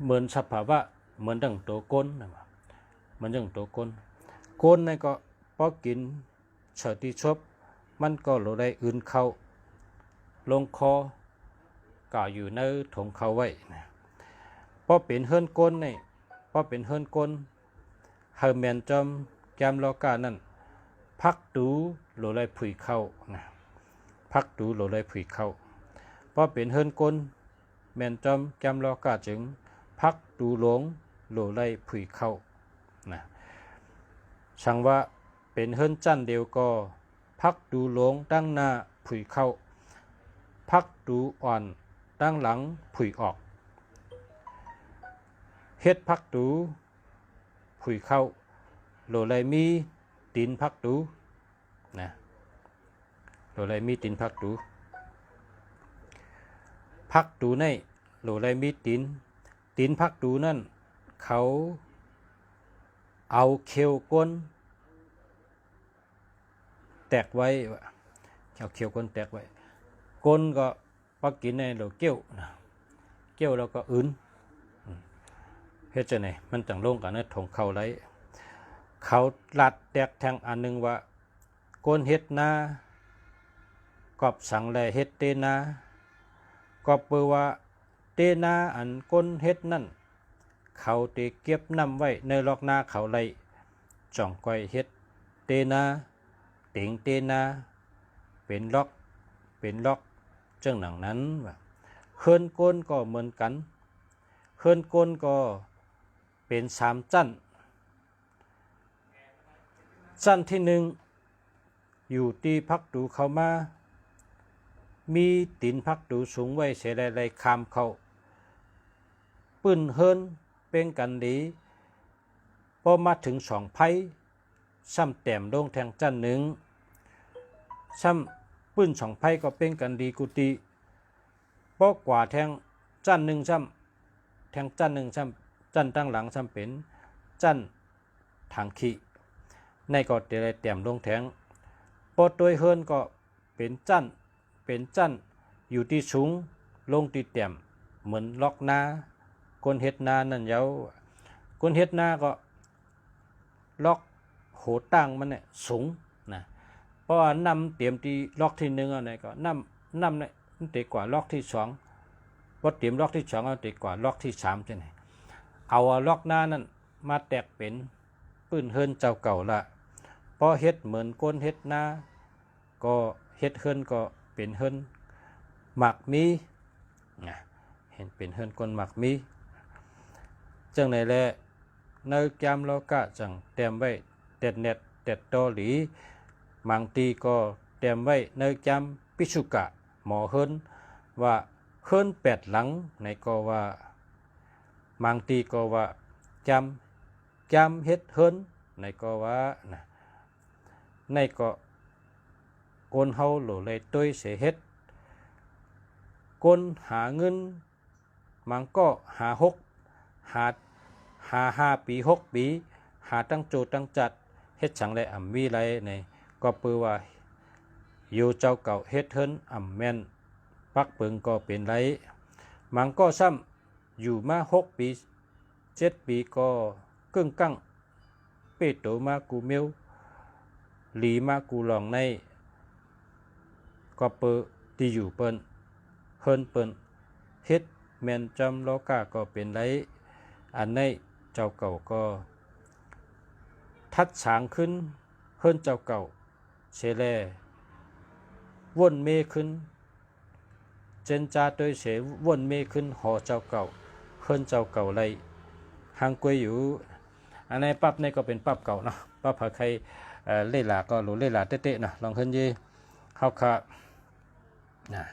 เหมือนสภาวะเหมือนดังตัวก้นนะเหมือนดังตัวก้นในก็พอกินเฉติชบมันก็โลได้อื่นเข้าลงคอก่าอยู่ในถงเขาไว้นะพอเป็นเฮิรนก้นนี่พอเป็นเฮิรนก้นเฮอแมนจอมแกมลอกานั่นพักดูโลได้ผุยเข้านะพักดูโลได้ผุยเข้าพอเป็นเฮิรนก้นแมนจอมแกมลอกาจึงพักดูหลงโลได้ผุยเข้านะช่างว่าเป็นเฮิรนจันเดียวก็พักดูหลงตั้งหน้าผุยเข้าพักดูอ่อนตั้งหลังผุยออกเฮ็ดพักดูผุยเข้าโลไลมีตีนพักดูนะโลไลมีตีนพักดูในโลไลมีตีนพักดูนั่นเขาเอาเขียวก้นแตกไว้เอาเขียวก้นแตกไว้ก้นก็ปักกินในโลเกี้ยวนะเกี้ยวแล้วก็อื่นเฮ็ดจังได๋มันจังลงกันในถงเขาไว้เขาลัดแตกแทงอันนึงว่าก้นเฮ็ดนากอบสังแลเฮ็ดเตนาก็เปือว่าเตนาอันก้นเฮ็ดนั่นเขาเตเก็บน้ำไว้ในลอกนาเขาไลจ่องก้อยเฮ็ดเตนาเต็งเตนาเป็นล็อกจังหนังนั้นว่าเฮิรนก้นก็เหมือนกันเฮิรนก้นก็เป็น3จันที่1อยู่ที่พักดูเขามามีตีนพักดูสูงไว้เสียไรคามเขาปื้นเฮิรนเป็นกันดีพอมาถึง2ไพ่ซ้ำแต้มลงแทงจัน1ซ้ำปื้น2ไพ่ก็เป็นกันดีกุฏิเพราะกว่าแทงจัน1ซ้ำแทงจัน1ซ้ำจันตั้งหลังซ้ำเป็นจันทางขี้ในก็ได้แต้มลงแทงพอตัวเฮิรนก็เป็นจันอยู่ที่สูงลงที่แต้มเหมือนล็อกนาคนเฮ็ดนานั่นเยาคนเฮ็ดนาก็ล็อกโหตั้งมันเนี่ยสูงนะเพราะว่านำเตรียมที่ล็อกที่1อะไรก็นำเนี่ยมันติดกว่าล็อกที่2พอเตรียมล็อกที่2เอาติดกว่าล็อกที่3จังได๋เอาล็อกนานั่นมาแตกเป็นปื้นเฮิรนเจ้าเก่าละพอเฮ็ดเหมือนก้นเฮ็ดนาก็เฮ็ดเฮิรนก็เป็นเฮิรนหมักมีนะเห็นเป็นเฮิรนก้นหมักมีจังไหนแลในแกมเราก็จังเตรียมไว้เต็ดเน็ตเต็ดตอหลีบางทีก็เตรียมไว้ในแกมปิชุกะหมอเฮิรนว่าเฮิรน8หลังในก็ว่าบางทีก็ว่าแกมเฮ็ดเฮิรนในก็ว่านะในก็คนเฮาโหลเลยตุ้ยเสเฮ็ดคนหาเงินมันก็หา5 ปี6 ปีหาตั้งโจตั้งจัดเฮ็ดฉังไรมีไรในก็เปือว่า อยู่เจ้าเก่าเฮ็ดเฮินอ่ำแม่นปักเปิงก็เป็นไรมังก็ซ้ำอยู่มา6 ปี 7 ปีก็กึ่งกั้งเปโตมากูเมียวหลีมากูหลองในก็เปอที่อยู่เปิ้นเฮินเปิ้นเฮ็ดแม่นจำโลกาก็เป็นไรอันในเจ้าเก่าก็ทัดฉางขึ้นเฮินเจ้าเก่าเชแลวนเมขึ้นเจนจาโดยเสวนเมขึ้นหอเจ้าเก่าเฮินเจ้าเก่าไรหางกวยอยู่อันในปั๊บนี่ก็เป็นปั๊บเก่าเนาะปั๊บหาใครเล่หลาก็หรูเล่หลาเตะๆนะลองขึ้นยี่เฮาค่ะนะ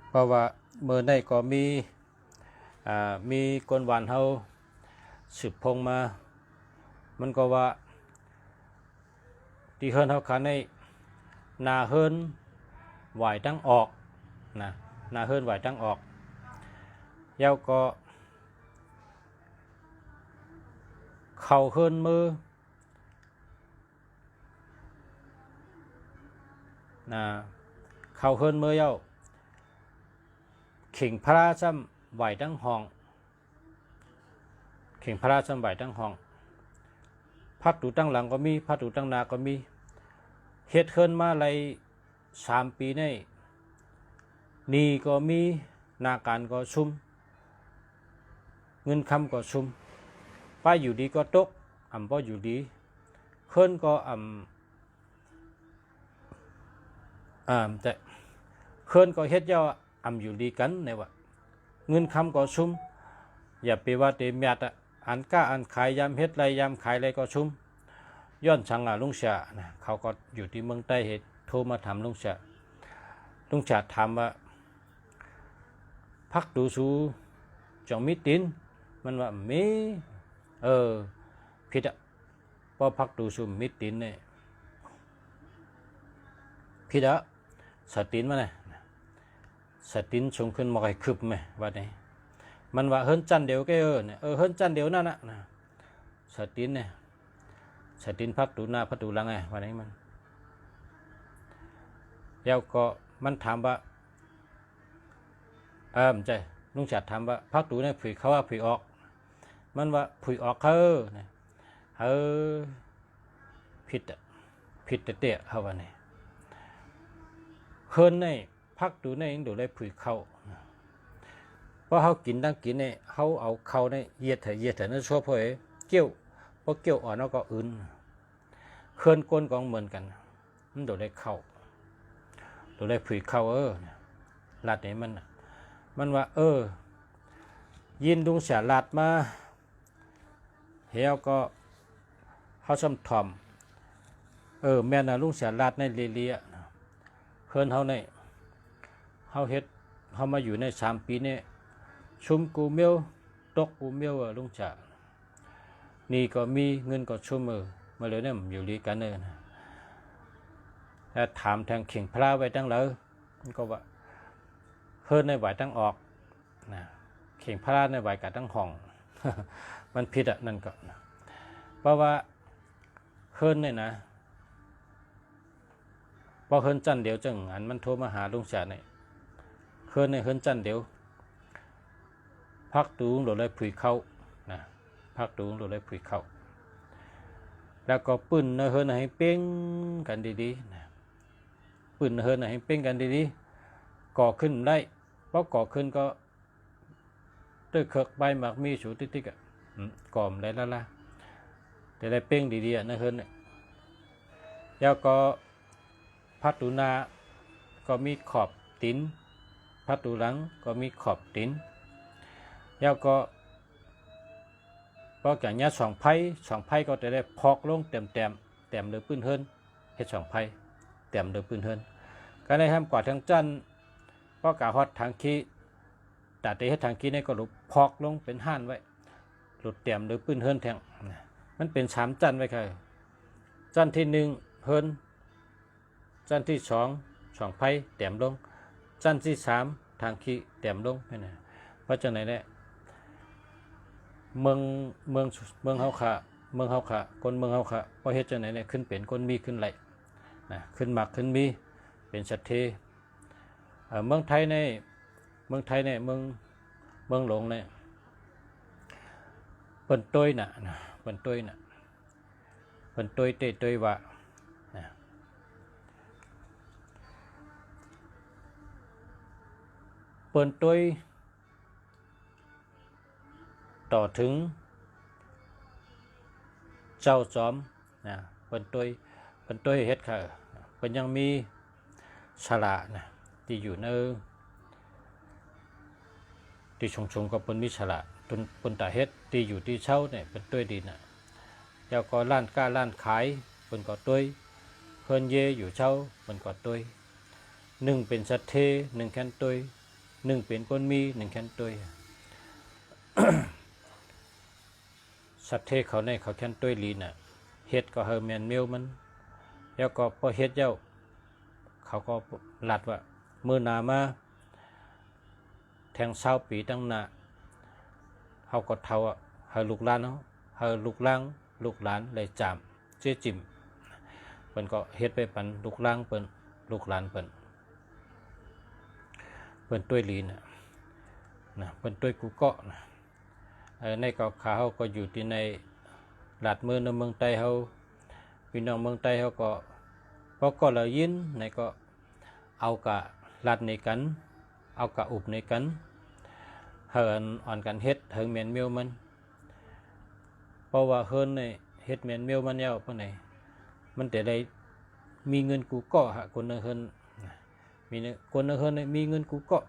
เพราะว่าเมื่อได้ก็มีกวนหวานเฮาสืบพงมามันก็ว่าที่เฮิรนเฮาคันในนาเฮิรนไหวตั้งออกนะนาเฮิรนไหวตั้งออกยาวก็เข่าเฮิรนมือนะเข่าเฮิรนมือยาวขิงพระราชไหวตั้งห้องขิงพระราชไหวตั้งห้องพัดตูตั้งหลังก็มีพัดตูตั้งนาก็มีเฮ็ดเฮิรนมาไร3 ปีนี่นี่ก็มีนาการก็ชุ่มเงินคำก็ชุ่มป้าอยู่ดีก็ตกอ่ำป้อยู่ดีเฮิรนก็แต่เฮิรนก็เฮ็ดยาวอ่ำอยู่ดีกันเนี่ยว่าเงินคำก็ชุ่มอย่าไปว่าเต็มยัดอันก้าอันขายยามเฮ็ดไรยามขายไรก็ชุ่มย้อนชังลุงเสียนะเขาก็อยู่ที่เมืองใต้เหตุโทรมาถามลุงเสียถามว่าพักดูสูจังมิตินมันว่ามีผิดพอพักดูสูมิตินเนี่ยผิดสตินมาเนี่ยสตินชงขึ้นมาไอ้คืบไหมว่าไงมันว่าเฮิรนจันเดียวก็เนี่ยเฮิรนจันเดียวนั่นนะสตินเนี่ยสตินพักดูหน้าพักดูหลังไงว่าไงมันแล้วก็มันถามว่าใช่ลุงจัดถามว่าพักดูเนี่ยผุยเขาว่าผุยออกมันว่าผุยออกเนี่ยผิดเตะเขาว่าเนี่ยเฮิรนเนี่ยพักดูเนี่ยยังดูได้ผุยเข้าเพราะเขากินเนี่ยเขาเอาเข้าเนี่ยเหยียดเถอะนั่นชั่วพอเกี่ยวพอเกี่ยวอ่อนแล้วก็อื่นเฮิรนก้นกองเหมือนกันมันดูได้เข้าดูได้ผุยเข้าลาดเนี่ยมันว่ายินดุงเสียลาดมาเฮียวก็เขาซ้ำถ่อมแม่น่ะลุงเสียลาดในเลียเฮิรนเขาในเขาเฮ็ดเขามาอยู่ใน3 ปีนี่ชุมกูเมียวตกกูเมียวลุงจ่านี่ก็มีเงินก็ชุมมาเลยเนี่ยอยู่ดีกันนะแล้วถามทางเข่งพระไว้ตั้งเลยก็ว่าเฮิรนในไหวตั้งออกนะเข่งพระในไหวกับตั้งห้อง มันผิดนั่นก็เพราะว่าเฮิรนเนี่ยนะพอเฮิรนจันเดียวจังอันมันโทรมาหาลุงจ่าเนี่ยเฮิรนจันเดียวพักตูงโดดเลยผุยเข้านะพักตูงโดดเลยผุยเข้าแล้วก็ปืนเฮิรนให้เป้งกันดีๆนะปืนเฮิรนให้เป้งกันดีๆก่อขึ้นได้เพราะก่อขึ้นก็ด้วยเขือกใบหมากมีสูติ๊กก่อมได้ละแต่ได้เป้งดีๆนะเฮิรนเนี่ยแล้วก็พัดตูนาก็มีขอบตินพัดตูหลังก็มีขอบตินแล้วก็พอแก่เนี้ย2 ไพ่ก็จะได้พอกลงเต็มเลยปืนเฮิรนเฮ็ด2 ไพ่เต็มเลยปืนเฮิรนก็ได้ทำกว่าทางจันพอกะฮอดทางขี้แต่เฮ็ดทางขี้นี่ก็หลุดพอกลงเป็นห่านไว้หลุดเต็มเลยปืนเฮิรนแทงมันเป็น3 จันไว้ค่ะจันที่1เฮิรนจันที่2 ไพ่เต็มลงจันที่3ทางขี้เต็มลงนี่นะเพราะฉะนั้นเนี่ยเมืองเฮาค่ะ เมืองเฮาค่ะคนเมืองเฮาค่ะบ่เฮ็ดจังได๋เนี่ยขึ้นเป็นคนมีขึ้นไหลนะขึ้นมักขึ้นมีเป็นสัตเทเมืองไทยในเมืองหลวงเนี่ยเปิ้นต้วยน่ะนะเปิ้นต้วยน่ะเปิ้นต้วยเตต้วยว่านะเปิ้นต้วยต่อถึงเจ้าจอมนะเปิ้นต้วยเฮ็ดค่ะเปิ้นยังมีฉลานะที่อยู่ในที่ชงก็เปิ้นมีฉลาเปิ้นตาเฮ็ดที่อยู่ที่เช่าเนี่ยเปิ้นต้วยดีน่ะเจ้าก็ร้านค้าร้านขายเปิ้นก็ต้วยเพิ่นเยอยู่เช่าเปิ้นก็ต้วย1เป็นสัตเท1แคนต้วย1เป็นคนมี1แคนต้วยสัตเทเขาในเขาแคนต้วยลีน่ะเฮ็ดก็เฮาแม่นเมียวมันแล้วก็พอเฮ็ดเจ้าเขาก็ลัดว่ามื้อหน้ามาแทง20ปีตั้งหน้าเฮาก็เท่าเฮาลูกหลานเฮาลูกหลานเลยจามเจ๊จิมเพิ่นก็เฮ็ดไปปันลูกหลานเปิ้นลูกหลานเปิ้นต้วยลีน่ะนะเปิ้นต้วยกูเกาะนะในเกาะขาเฮาก็อยู่ที่ในลาดมือในเมืองใต้เฮาพี่น้องเมืองใต้เฮาก็พอก็ละยินในก็เอากะลาดในกันเอากะอุบในกันเฮินอ่อนกันเฮ็ดเฮิงแม่นเมียวมันเพราะว่าเฮินนี่เฮ็ดแม่นเมียวมันแล้วปานใดมันแต่ได้มีเงินกูเกาะฮะคนเฮินมีคนเฮินมีเงินกูเกาะ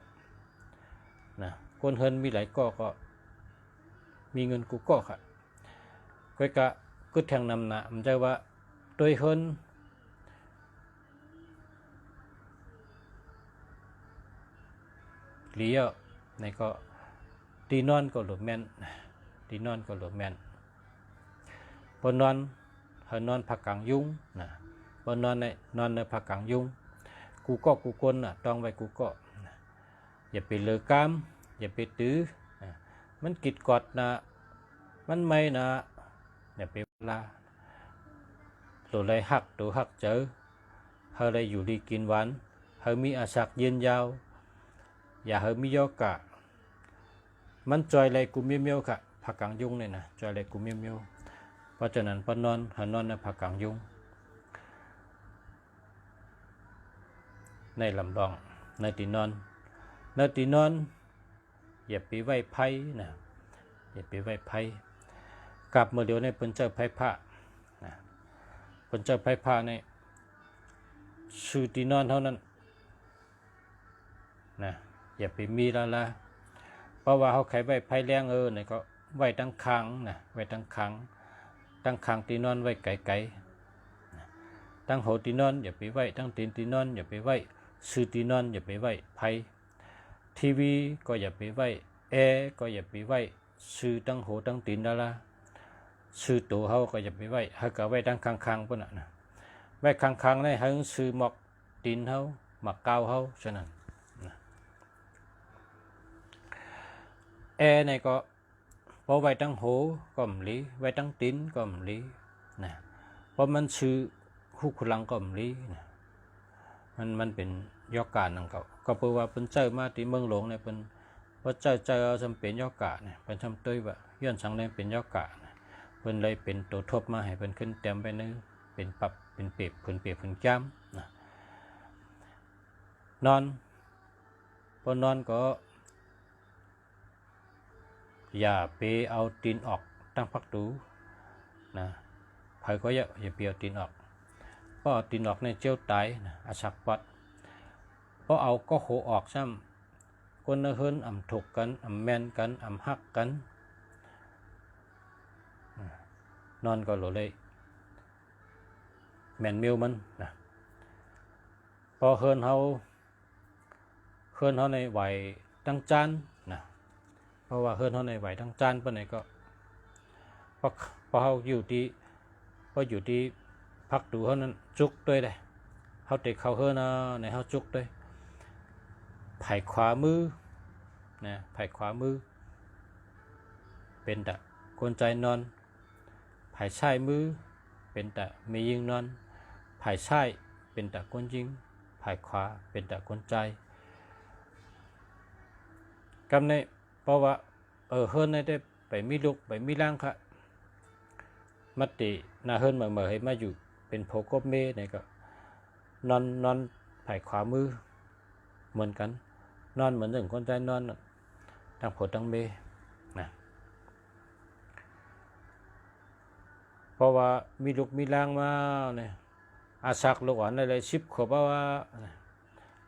นะคนเฮินมีหลายเกาะก็มีเงินกูเกาะค่ะก็กะกึดแทงนำหน้ามันจะว่าโดยเฮินเลี้ยวในก็ตีนอนก็หลุดแม่นตีนอนก็หลุดแม่นพอนอนเฮานอนผักกลางยุงนะพอนอนในผักกลางยุงกูก็กูคนน่ะต้องไว้กูก็อย่าไปเลือกามอย่าไปตื้อมันกิดกอดนะมันไม่นะอย่าไปลาตัวไรหักตัวหักเจอเฮาได้อยู่ดีกินหวานเฮามีอาศักยืนยาวอย่าเฮามียอกะมันจอยไรกูเมียวค่ะผักกลางยุงเนี่ยนะจอยไรกูเมียวเพราะฉะนั้นพอนอนเฮานอนในผักกลางยุงในลำดองในตีนอนอย่าไปไหว้ไพ่นะอย่าไปไหว้ไพ่กลับเมื่อเดียวในเปิ้นเจ้าไพ่พระนะเปิ้นเจ้าไพ่พระในชื่อตีนอนเท่านั้นนะอย่าไปมีละเพราะว่าเขาไขไหว้ไพ่แรงเนี่ยก็ไหว้ตั้งคางนะไหว้ตั้งคางตีนอนไหว้ไก่ตั้งโหตีนอนอย่าไปไหว้ตั้งตีนตีนอนอย่าไปไหว้ชื่อตีนอนอย่าไปไหว้ไพ่ทีวีก็อย่าไปไหว้แอร์ก็อย่าไปไหว้ชื่อตั้งโหตั้งตีนละชื่อตัวเขาก็อย่าไปไหว้เขาก็ไหว้ตั้งคางๆปุ่นนะไหว้คางๆในเขาชื่อหมอกตีนเขาหมอกเกาเขาฉะนั้นแอร์ในก็พอไว้ตั้งโหก็มลีไว้ตั้งตีนก็มลีนะเพราะมันชื่อคู่คุลังก็มลีนะมันเป็นยอกการนั่นก็เพราะว่าเป็นเจ้ามาที่เมืองหลวงเนี่ยเป็นว่าเจ้าจำเป็นยอกาเนี่ยเป็นทำตัวว่าย้อนสังเล่เป็นยอกาเป็นเลยเป็นตัวทบมาให้เป็นขึ้นเต็มไปนึงเป็นปรับเป็นเปียบผืนจ้ำนะนอนพอนอนก็อย่าไปเอาตีนออกตั้งพักตูนะไผก็อย่าไปเอาตีนออกเพราะเอาตีนออกในเจียวตายนะอาชักปัดเพราะเอาก็โหออกซ้ำคนเฮินถกกันแมนกันหักกันนอนก็หลุดเลยแมนมิวมันนะพอเฮินเขาในไหวตั้งจานนะเพราะว่าเฮินเขาในไหวตั้งจานปะไหนก็พอเขาอยู่ที่พักดูเขานั้นจุกด้วยเลยเขาเตะเขาเฮินในเขาจุกด้วยไผ่ขวามือนะไผ่ขวามือเป็นคนใจนอน ภายซ้ายมือเป็นแต่มียิงนอนภายซ้ายเป็นแต่คนยิงภายขวาเป็นแต่คนใจกำในเพราะว่าเฮิรนได้ไปมีลูกไปมีร่างค่ะมัตตินาเฮิรนเหมื่อให้มาอยู่เป็นโพกบเมเนี่ยก็นอนภายขวามือเหมือนกันนอนเหมือนหนึ่งคนใจนอนทั้งโพทั้งเมนะเพราะว่ามีลูกมีร่างมาเนี่ยอาศักลูกอ่อนอะไรชิบขบว่า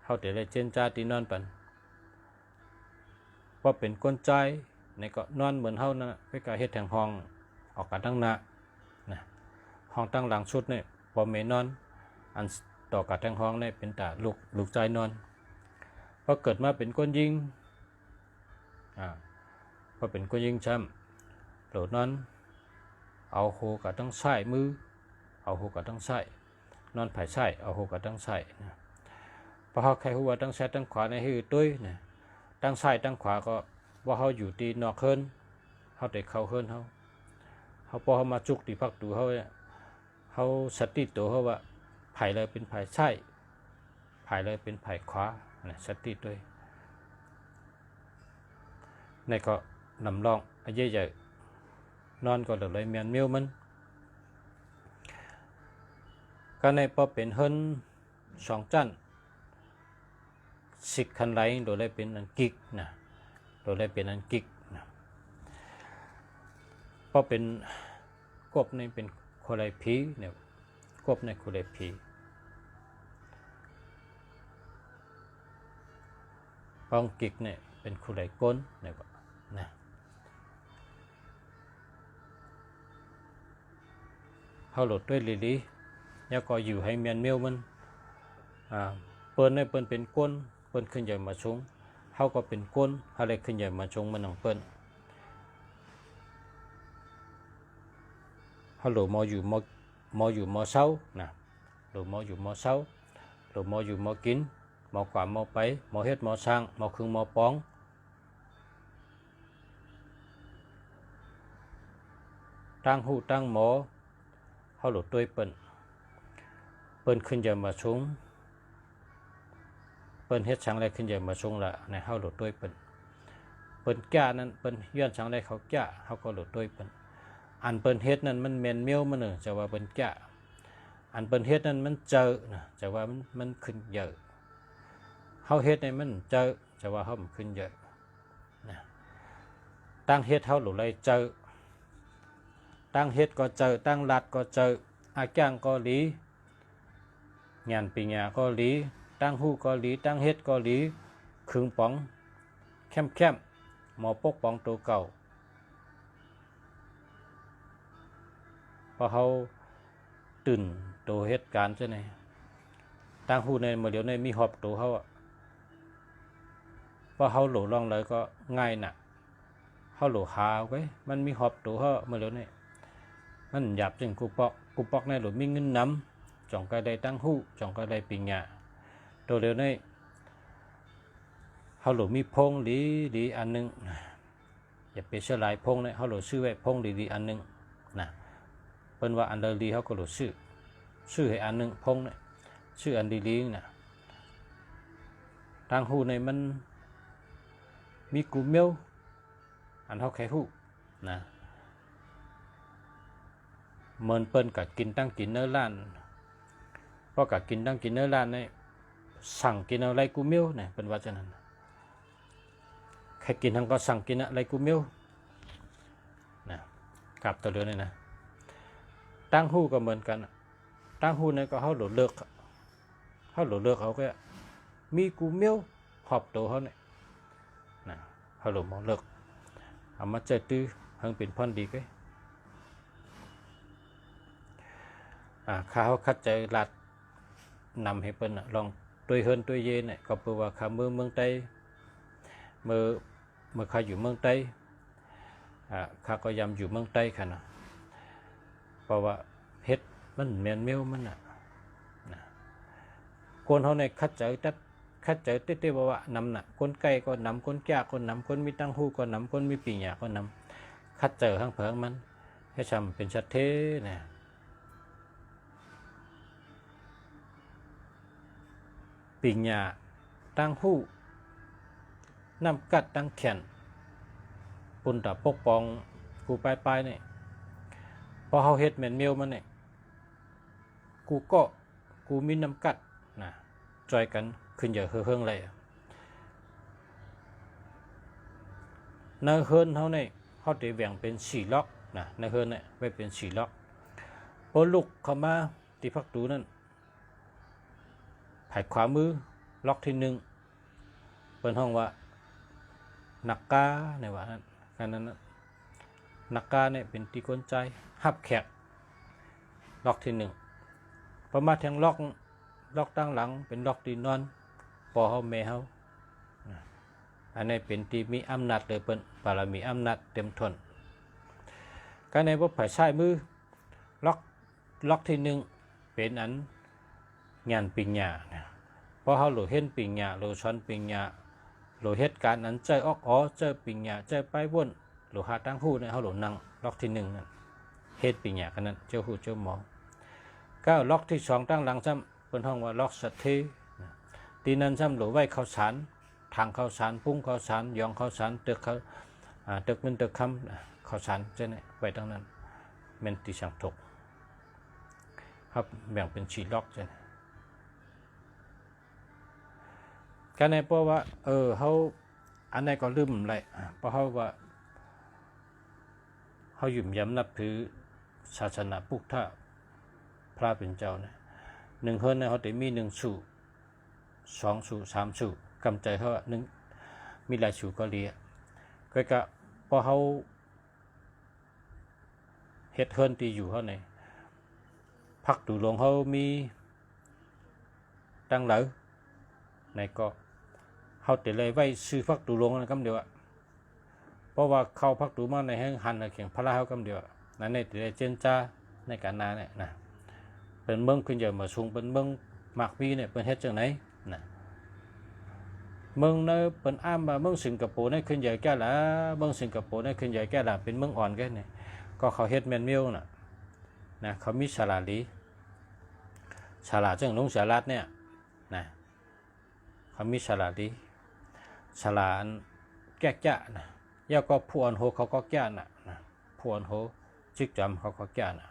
เขาแต่ได้เจนจาตีนอนปันว่าเป็นก้นใจในก็นอนเหมือนเฮานะไปกะเฮ็ดแห่งห้องออกกันตั้งหน้านะห้องตั้งหลังชุดเนี่ยพอเมนอนอันต่อกับแห่งห้องเนี่ยเป็นตาลูกใจนอนพอเกิดมาเป็นก้นยิงพอเป็นก้นยิงช้ำโหลดนอนเอาโหกับตั้งไส้มือเอาโหกับตั้งไส้นอนผายไส้เอาโหกับตั้งไส้นะพอเขาใครหัวตั้งแซตั้งขวาในหือตุ้ยนะตั้งซ้ายตั้งขวาก็ว่าเขาอยู่ตีนอกเฮิรนเขาได้เข้าเฮิรนเขาพอเขามาจุกตีพักตูเขาสติตัวเขาว่าไผ่เลยเป็นไผ่ซ้ายไผ่เลยเป็นไผ่ขวาสติด้วยในก็นำลองไอ้ใหญ่นอนก็เลยเมียนเมียวมันก็ในพอเป็นเฮิรนสองจันสิกคันไหลโดยได้เป็นอันกิกนะโดยได้เป็นอันกิกนะเพราะเป็นกบในเป็นโคไลผีเนี่ยกบในโคไลผีปองกิกเนี่ยเป็นโคไลก้นเนี่ยนะเขาหลุดด้วยลีลีแล้วก็อยู่ให้เมียนเมียวมันเปิ้นในเปิ้นเป็นก้นเปิ้นขึ้นใหญ่มาชงเขาก็เป็นก้นอะไรขึ้นใหญ่มาชงมันของเปิ้นเขาหลุดมออยู่มอเช้านะหลุดมออยู่มอเช้าหลุดมออยู่มอกินมอขวามอไปมอเฮ็ดมอสร้างมอครึ่งมอปองตั้งหูตั้งหมอเขาหลุดด้วยเปิ้นขึ้นใหญ่มาชงเปิ้นเฮ็ดช่างไรขึ้นใหญ่มาชงละในเฮาหลุดด้วยเปิ้นแก่นั้นเปิ้นย้อนช่างไรเขาแก่เฮาก็หลุดด้วยเปิ้นอันเปิ้นเฮ็ดนั้นมันแม่นเมียวมันจะว่าเปิ้นแก่อันเปิ้นเฮ็ดนั้นมันเจอนะจะว่ามันขึ้นเยอะเฮาเฮ็ดในมันเจอจะว่าเฮามันขึ้นเยอะนะตั้งเฮ็ดเฮาหลุดไรเจอตั้งเฮ็ดก็เจอตั้งลัดก็เจออาจ้างก็หลีงานปีญาก็หลีตั้งหูก็หลีตั้งเฮ็ดก็หลีครึ่งป๋องเข้มหมอปกป๋องตัวเก่าพอเขาตื่นตัวเฮ็ดการใช่ไหมตั้งหูในเมื่อเดี๋ยวในมีหอบตัวเขาพอเขาหลลองเลยก็ง่ายน่ะเขาหลหาไว้มันมีหอบตัวเขาเมื่อเดี๋ยวนี้มันหยาบจึงกูปอกในหลมีเงินน้ำจ่องกระไดตั้งหูจ่องกระไดปีญาตัวเดียวนี้เขาหลมีพงดีอันนึงอย่าไปเชื่อหลายพงเลยเขาหลซื้อไว้พงดีอันนึงนะเป็นว่าอันดีเขาก็หลซื้อให้อันนึงพงเนี่ยซื้ออันดีนะทางหูในมันมีกูเมียวอันเขาแค่หูนะเหมือนเปิ้นกับกินตั้งกินเนื้อล้านเพราะกับกินตั้งกินเนื้อล้านเนี่ยสั่งกินอะไรกูเมียวเนี่ยเป็นว่าฉะนั้นใครกินทั้งก็สั่งกินอะไรกูเมียวนะกลับตัวเรือนเลยนะตั้งหูก็เหมือนกันตั้งหูเนี่ยก็เขาหลุดเลือกเขาก็มีกูเมียวหอบตัวเขาเนี่ยนะเขาหลุดมองเลิกเอามาเจอตื้อหังเป็นพันดีก็ข้าวคัดใจลัดนำให้เปิ้นลองตัวเฮิรนตัวเย็นเนี่ยก็เปิดว่าขาเมืองใต้เมื่อข้าอยู่เมืองใต้ข้าก็ยำอยู่เมืองใต้ค่ะนะเพราะว่าเฮ็ดมันแมนเมียวมันคนเขาในคัดใจเต้ๆว่านำน่ะคนไก่ก็นำคนแก่ก็นำคนมีตั้งหูก็นำคนมีปีญาก็นำคัดเจอทั้งเพิงมัน ให้ชำเป็นชัดเทนะปิญญาตั้งหู้น้ำกัดตั้งแขนปุ่นตาปกป้องกูไปเนี่ยพอเขาเฮ็ดแม่นเมียวมันเนี่ยกูมีน้ำกัดนะจอยกันขึ้นอย่าเฮืองเลยในเฮือนเขาเนี่ยเขาจะแบ่งเป็น4ล็อกนะในเฮือนเนี่ยไว้เป็น4ล็อกพอลุกเข้ามาที่พักตูนั่นภายขวามือล็อกที่1เป็นห้องว่านักกาในว่านั้นการนั้นนักกาเนี่ยเป็นตีกลใจหับแขกล็อกที่1พอมาทางล็อกตั้งหลังเป็นล็อกที่นอนพอเขาแม่เขาอันนี้เป็นที่มีอำนาจเลยเป็นบารมีอำนาจเต็มทนการในว่าภายซ้ายมือล็อกที่1เป็นอันงานปิญญาเพราะเขาหลุดเห็นปิญญาหลุดช้อนปิญญาหลุดเหตุการณ์นั้นเจอออกเจอปิญญาเจอไปวนหลุดหาตั้งหูเนี่ยเขาหลุดนั่งล็อกที่1นั่นเหตุปิญญากันนั้นเจ้าหูเจ้าหมอก็ล็อกที่2ตั้งหลังซ้ำเป็นห้องว่าล็อกสัตเทตีนั้นซ้ำหลุดไว้ข้าวสารทางข้าวสารพุ่งข้าวสารยองข้าวสารตึกเขาตึกมันตึกคำข้าวสารเจ้าเนี่ยไว้ตั้งนั้นเมนติสังถกครับแบ่งเป็น4ล็อกเจ้าการในเพราะว่าเขาอันไหนก็ลืมเลยเพราะเขาว่าเขาหยุ่มย้ำนับถือศาสนาพุทธพระเป็นเจ้าเนี่ย1เฮือนเนี่ยเขาจะมี1สู่2สู่3สู่กำใจเขา1มีหลายสู่ก็เลียก็พอเขาเฮ็ดเฮือนที่อยู่เขาในพักตูหลวงเขามีตั้งเหลอในก็เขาแต่เลยไว้ซื้อพักตูหลวงนะคำเดียวเพราะว่าเขาพักตูมาในแห่งหันเขียงพระเขาคำเดียวนั่นในแต่เจนจ้าในการนาเนี่ยนะเป็นเมืองขึ้นเยอะมาสูงเป็นเมืองมากวีเนี่ยเป็นเฮ็ดจังไหนนะเมืองเนเป็นอ้ามมาเมืองสิงคโปร์เนี่ยขึ้นใหญ่แก่ละเมืองสิงคโปร์เนี่ยขึ้นใหญ่แก่ละเป็นเมืองอ่อนแก่เนี่ยก็เขาเฮ็ดแมนมิลนะเขามีศาลาลีศาลาจังนุ่งศาลาเนี่ยนะเขามีศาลาลีศาลาแก่จ้านะย่าก็ผู้อ่อนโหเขาก็แก่นะผู้อ่อนโหจิกจำเขาก็แก่นะ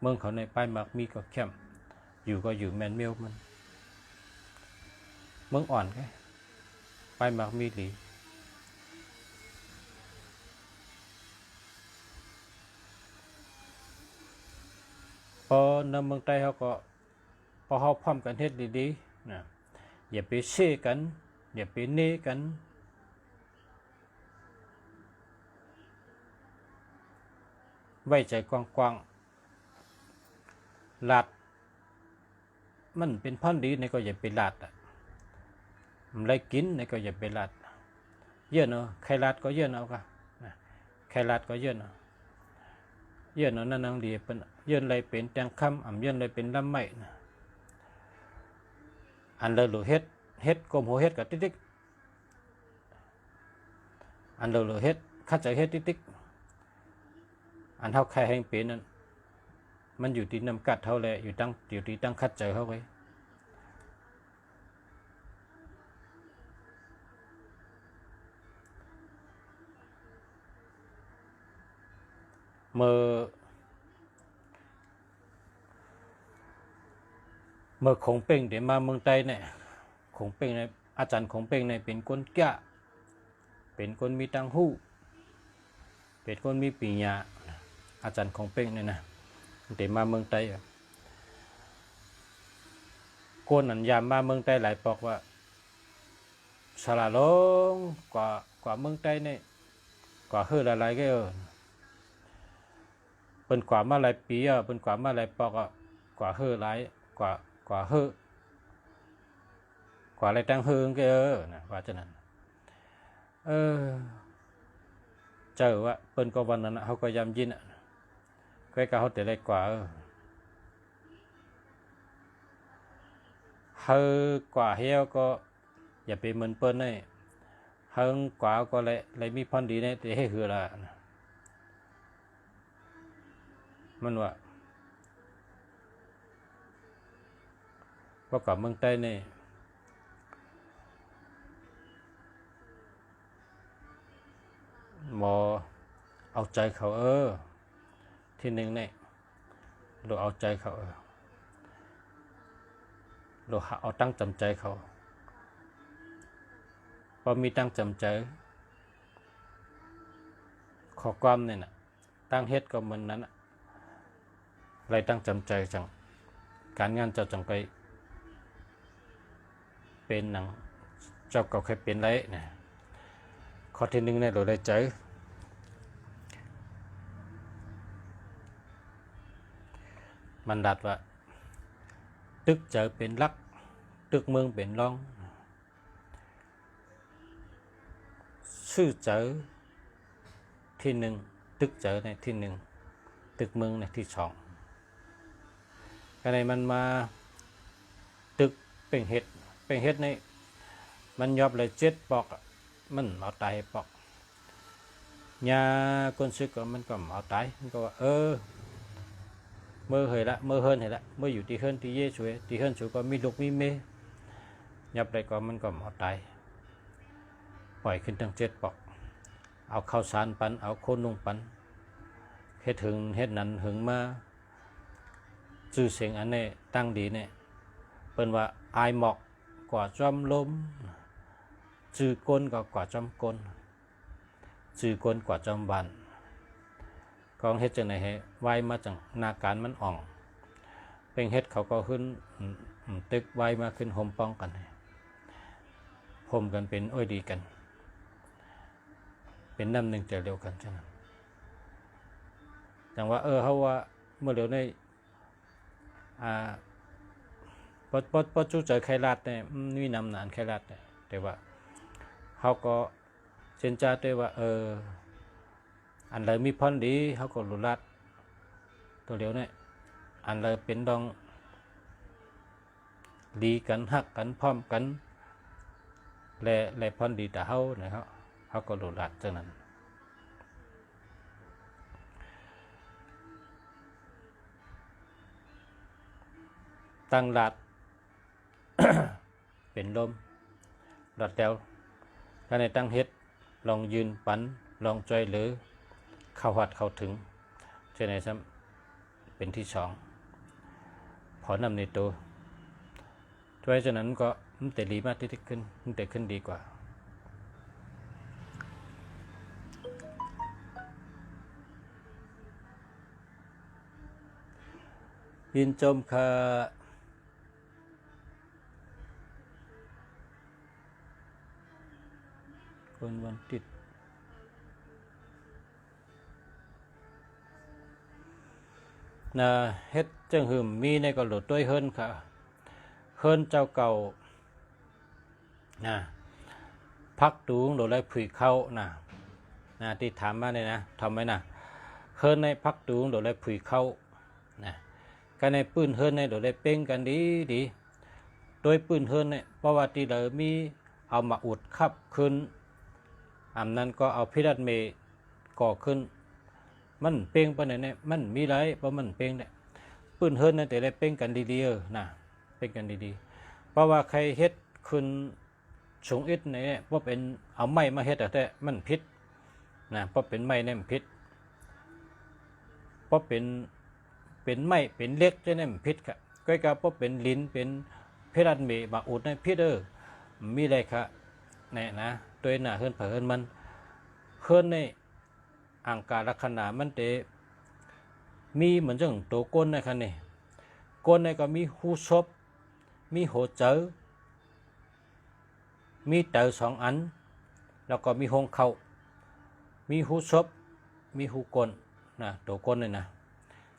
เมืองเขาในป้ายมักมีก็เข้มอยู่ก็อยู่แมนมิลมันเมืองอ่อนแค่ป้ายมักมีหลีพอในเมืองใต้เขาก็พอเขาพร้อมกันเฮ็ดดีๆนะอย่าไปเช่กันอย่าไปเน่กันไว้ใจกว้างๆลาดมันเป็นพันธุ์ดีในก็อย่าไปลาดมันไรกินในก็อย่าไปลาดเยอะเนาะใครลาดก็เยอะเอาค่ะใครลาดก็เยอะเนาะเยอะเนาะนั่นนั่งดีเป็นเยอะอะไรเป็นแตงคำเยอะอะไรเป็นลำไม้นะอันเลยหลุดเฮ็ดกลมหัวเฮ็ดกับติ๊กอันเลยหลุดเฮ็ดคัดใจเฮ็ดติ๊กอันเท่าใครแห่งเป็นนั้นมันอยู่ที่น้ำกัดเท่าเลยอยู่ที่ตั้งคัดใจเขาไว้เมื่อคงเป่งเดี๋ยวมาเมืองไทยเนี่ยคงเป่งในอาจารย์คงเป่งในเป็นคนแก่เป็นคนมีตังหู้เป็นคนมีปิญญาอาจารย์คงเป่งเนี่ยนะเดี๋ยวมาเมืองไทยคนอันยามมาเมืองไทยหลายบอกว่าสลาลงกว่าเมืองไทยเนี่ยกว่าเฮือหลายๆก็เป็นกว่ามาหลายปีเป็นกว่ามาหลายปอกกว่าเฮือหลายกว่าเฮือกว่าอะไรตั้งเฮืองก็นะว่าจะนั้นเจอว่าเป็นก็วันนั้นเขาก็ยำยินก็เขาแต่ไรกว่าเฮือกว่าเฮียวก็อย่าไปเหมือนเปิ้ลเลยเฮือกว่าก็เลยมีพันดีเนี่ยแต่ให้เฮือละ มันว่าประกอบเมืองใต้นี่หมอเอาใจเขาที่หนึ่งเนี่ยเราเอาใจเขาเราเอาตั้งจำใจเขาพอมีตั้งจำใจขอความเนี่ยนะตั้งเฮ็ดก็เหมือนนั้นอะไรตั้งจำใจจังการงานเจ้าจังไปเป็นหนังเจ้าก็เคยเป็นไรเนี่ยข้อที่หนึ่งเนี่ยเราได้ใจมันดัดว่าตึกเจอเป็นลักตึกเมืองเป็นรองชื่อเจอที่หนึ่งตึกเจอในที่หนึ่งตึกเมืองในที่สองก็ในมันมาตึกเป็นเฮ็ดในมันยอบเลยเจ็ดปอกมันเอาตายปอกญาคนซึกก็มันก็เอาตายมันก็ว่าเมื่อเหยละเมื่อเฮินเหยละเมื่ออยู่ที่เฮินที่เย่ช่วยที่เฮินช่วยก็มีลูกมีเมย์ยับเลยก็มันก็เอาตายปล่อยขึ้นตั้งเจ็ดปอกเอาข้าวสารปันเอาโคนนุ่งปันเฮ็ดถึงเฮ็ดนั้นถึงมาชื่อเสียงอันนี้ตั้งดีเนี่ยเป็นว่าอายหมอกกว่าจอมลมจื้อก้นก็กว่าจอมก้นจื้อก้นกว่าจอมบันกองเฮ็ดจังไหนให้ไว้มาจากนาการมันอ่องเป็นเฮ็ดเขาก็ขึ้นตึกไว้มาขึ้นห่มป้องกันห่มกันเป็นอ้อยดีกันเป็นน้ำหนึ่งใจเร็วกันฉะนั้นจังว่าเขาว่าเมื่อเร็วในพอจู้เจอไขรัดเนี่ยมีนำนานไขรัดเนี่ยแต่ว่าเขาก็เส้นจ้าด้วยว่าอันเลยมีพรดีเขาก็รู้รัดตัวเดียวเนี่ยอันเลยเป็นดองดีกันหักกันพร้อมกันและพรดีแต่เขาเนี่ยเขาก็รู้รัดจังนั้นตั้งรัด เป็นลมรัดแล้วถ้าในตั้งเฮ็ดลองยืนปันลองใจหรือเข้าหัดเข้าถึงเช่นไหนซ้ำเป็นที่สองพอนำในตัวด้วยฉะนั้นก็มันแต่ดีมากที่ขึ้นมันแต่ขึ้นดีกว่ายินจมค่ะคนวันติดนะเฮ็ดจังหืมมีในก็หลุดด้วยเฮิรนค่ะเฮิรนเจ้าเก่านะพักตูงโดยไรผุยเข้านะที่ถามมาเนี่ยนะทำไหมนะเฮิรนในพักตูงโดยไรผุยเข้านะกันในปืนเฮิรนในโดยไรเป้งกันดีโดยปืนเฮิรนเนี่ยเพราะว่าที่เรามีเอามาอุดขับขึ้นอันนั้นก็เอาพิรัตเมก่อขึ้นมันเป้งปะเนี่ยมันมีไรเพราะมันเป้งเนี่ยปืนเฮิรนเนี่ยแต่ได้เป้งกันดีๆนะเป้งกันดีๆเพราะว่าใครเฮ็ดขึ้นสงอิดเนี่ยเพราะเป็นเอาไม้มาเฮ็ดแต่มันพิษนะเพราะเป็นไม้เนี่ยมันพิษเพราะเป็นไม้เป็นเล็กเนี่ยมันพิษค่ะก็กับเพราะเป็นลิ้นเป็นพิรัตเมมาอุดในพิษมีอะไรค่ะเนี่ยนะตัวหน้าเฮิรนเผอิญมันเฮิรนในอังการลักษณะมันเตมีเหมือนจังตัวก้นนะครับนี่ก้นในก็มีหูซบมีหัวเจอมีเต๋อสองอันแล้วก็มีหงเข่ามีหูซบมีหูก้นนะตัวก้นเลยนะ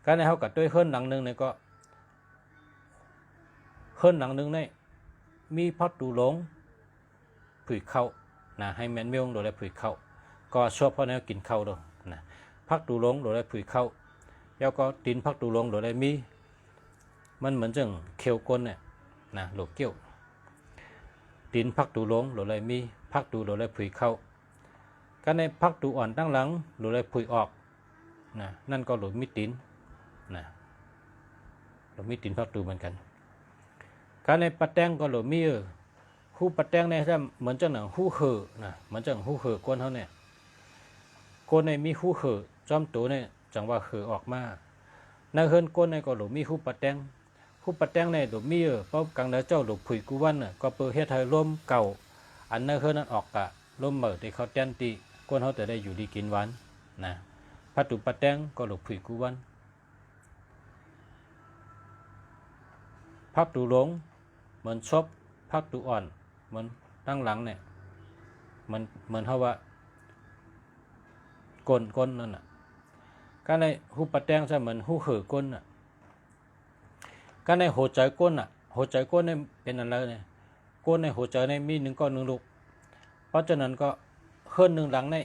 การในเขากับตัวเฮิรนหลังหนึ่งเนี่ยก็เฮิรนหลังหนึ่งเนี่ยมีพัดตูหลงผุยเข้านะให้แมนเมียงโดยได้ผุยเข้าก็ชอบเพราะแนวกินเข้าด้วยนะพักตูหลงโดยได้ผุยเข้าแล้วก็ตีนพักตูหลงโดยได้มีมันเหมือนจังเขียวก้นเนี่ยนะโหลกเกี้ยวตีนพักตูหลงโดยได้มีพักตูโดยได้ผุยเข้าก็ในพักตูอ่อนตั้งหลังโดยได้ผุยออกนะนั่นก็โหลมีตีน นะหลวมีตีนพักตูเหมือนกันการในปะแตงก็หลวมีหูปะแตงในถ้าเหมือนจังหนังหูเหอนะเหมือนจังหูเหอกวนเขาเนี่ยกวนในมีหูเหอจอมตัวเนี่ยจังว่าเหอออกมาในเฮิรนกวนในก็หลวมีหูปะแตงหูปะแตงในหลวมีเพราะกังเนื้อเจ้าหลวผุยกูวันน่ะก็เปิดเฮ็ดให้ร่มเก่าอันในเฮิรนนั้นออกกะร่มเหม่อที่เขาแต้นตีกวนเขาแต่ได้อยู่ดีกินหวานนะพัตุปะแตงก็หลวผุยกูวันพักตูหลงเหมือนชบพักตูอ่อนเหมือนตั้งหลังเนี่ยเหมือนเขาว่ากลนนั่นน่ะการในหูปะแตงจะเหมือนหูเหอกลน่ะการในหัวใจก้นน่ะหัวใจก้นเนี่ยเป็นอะไรเนี่ยก้นในหัวใจในมีหนึ่งก้อนหนึ่งลูกเพราะฉะนั้นก็เฮิรนหนึ่งหลังใน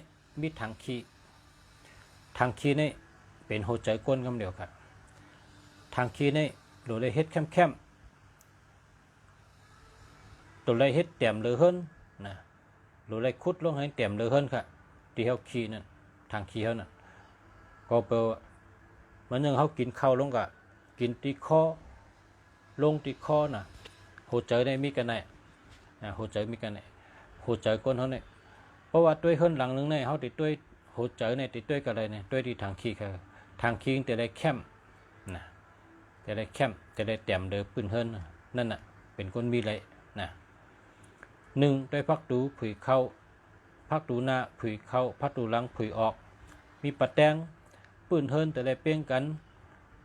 มีถังขี้นี่เป็นหัวใจก้นคำเดียวครับถังขี้นี่โดยเลยเฮ็ดแคมตัวไรเฮ็ดเต็มเลยเฮิรนนะโดยไรคุดลงให้เต็มเลยเฮิรนค่ะที่เขาขี้นั่นทางขี้เขานั่นก็เปล่าเหมือนอย่างเขากินข้าวลงกะกินตีคอลงตีคอน่ะหัวใจในมีกันไหนหัวใจมีกันไหนหัวใจก้นเขาเนี่ยเพราะว่าด้วยเฮิรนหลังนึงเนี่ยเขาติดด้วยหัวใจเนี่ยติดด้วยกันอะไรเนี่ยด้วยที่ทางขี้ค่ะทางขี้แต่ได้แคมนะแต่ได้แคมแต่ได้เต็มเดือปืนเฮิรนนั่นน่ะเป็นคนมีไรนะหนึ่งได้พักตูผุยเข้าพักตูหน้าผุยเข้าพักตูหลังผุยออกมีปะแตงปืนเฮิรนแต่ได้เปี้ยงกัน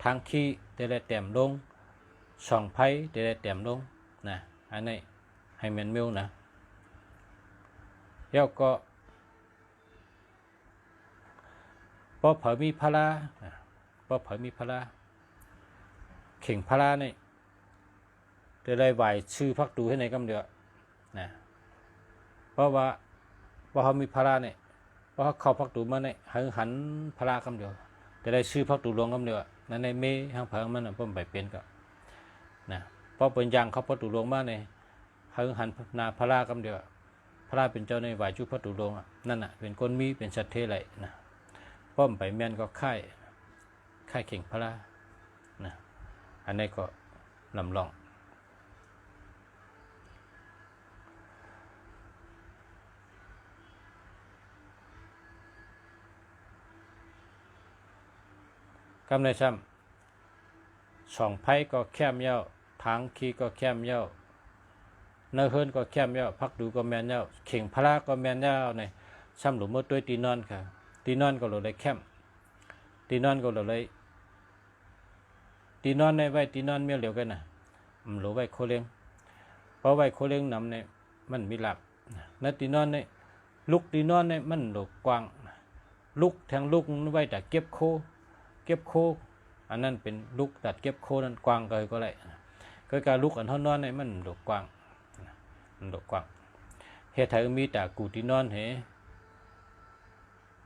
ทางขี้แต่ได้เต็มลงช่องไผ่แต่ได้เต็มลงนะอันนี้ให้แมนมิวนะแล้วก็พอเผยมีพลาพอเผยมีพลาเข่งพลาเนี่ยจะได้ไหวชื่อพักตูให้ในกำเดียวนะเพราะว่าเขามีพลาเนี่ยเพราะเขาพักตูมาเนี่ยหันพลาคำเดียวจะได้ชื่อพักตูลงคำเดียวนั่นในเมย์ห้างเพิงมันเพิ่มไปเป็นก็นะเพราะเป็นยางเขาพักตูลงมาเนี่ยหันนาพลาคำเดียวพลาเป็นเจ้าในไหวชื่อพักตูลงนั่นน่ะเป็นคนมีเป็นสัตว์เทไรนะป้อมไปแมนก็ค่ายเข่งพลานะอันนี้ก็ลำลองกำในซ้ำช่องไผ่ก็แคมเย้าทางขี้ก็แคมเย้าเนื้อเฮิรนก็แคมเย้าพักดูก็แมนเย้าเข่งพลาก็แมนเย้าเนี่ยซ้ำหลุมมือตัวตีนอนค่ะตีนอนก็หลุดเลยแคมตีนอนก็หลุดเลยตีนอนในไว้ตีนอนเมียเหลียวกันนะหลุดไว้โคเลี้ยงเพราะไว้โคเลี้ยงนำเนี่ยมันมีหลักนั่นตีนอนเนี่ยลุกตีนอนเนี่ยมันหลุดกว้างลุกแทงลุกไว้แต่เก็บโคอันนั้นเป็นลุกตัดเก็บโคนั้นกว้างก็เลยก็การลุกอันเท่านอนเนี่ยมันดกกว้างเฮ็ดให้มีแต่กูที่นอนเห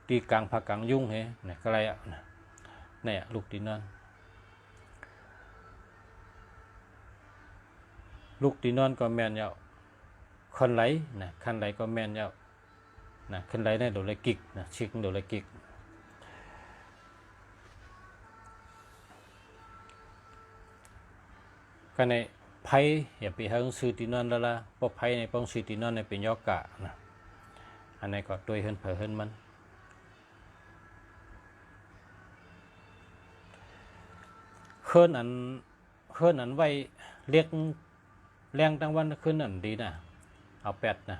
ตีกลางผักกลางยุ่งเหเนี่ยก็อะไรอ่ะเนี่ยลุกที่นอนลุกที่นอนก็แมนเยาคันไหลนะคันไหลก็แมนเยานะคันไหลเนี่ยโดนเลยกิกนะชิกโดนเลยกิกก็ในไพ่อย่าไปหาซื้อตีนอนแล้วล่ะเพราะไพ่ในป้องซื้อตีนอนในเป็นยอกะนะอันนี้ก็ตัวเฮิรนเผยเฮิรนมันเฮิรนอันไว้เรียกแรงตั้งวันขึ้นอันดีนะเอาแปดนะ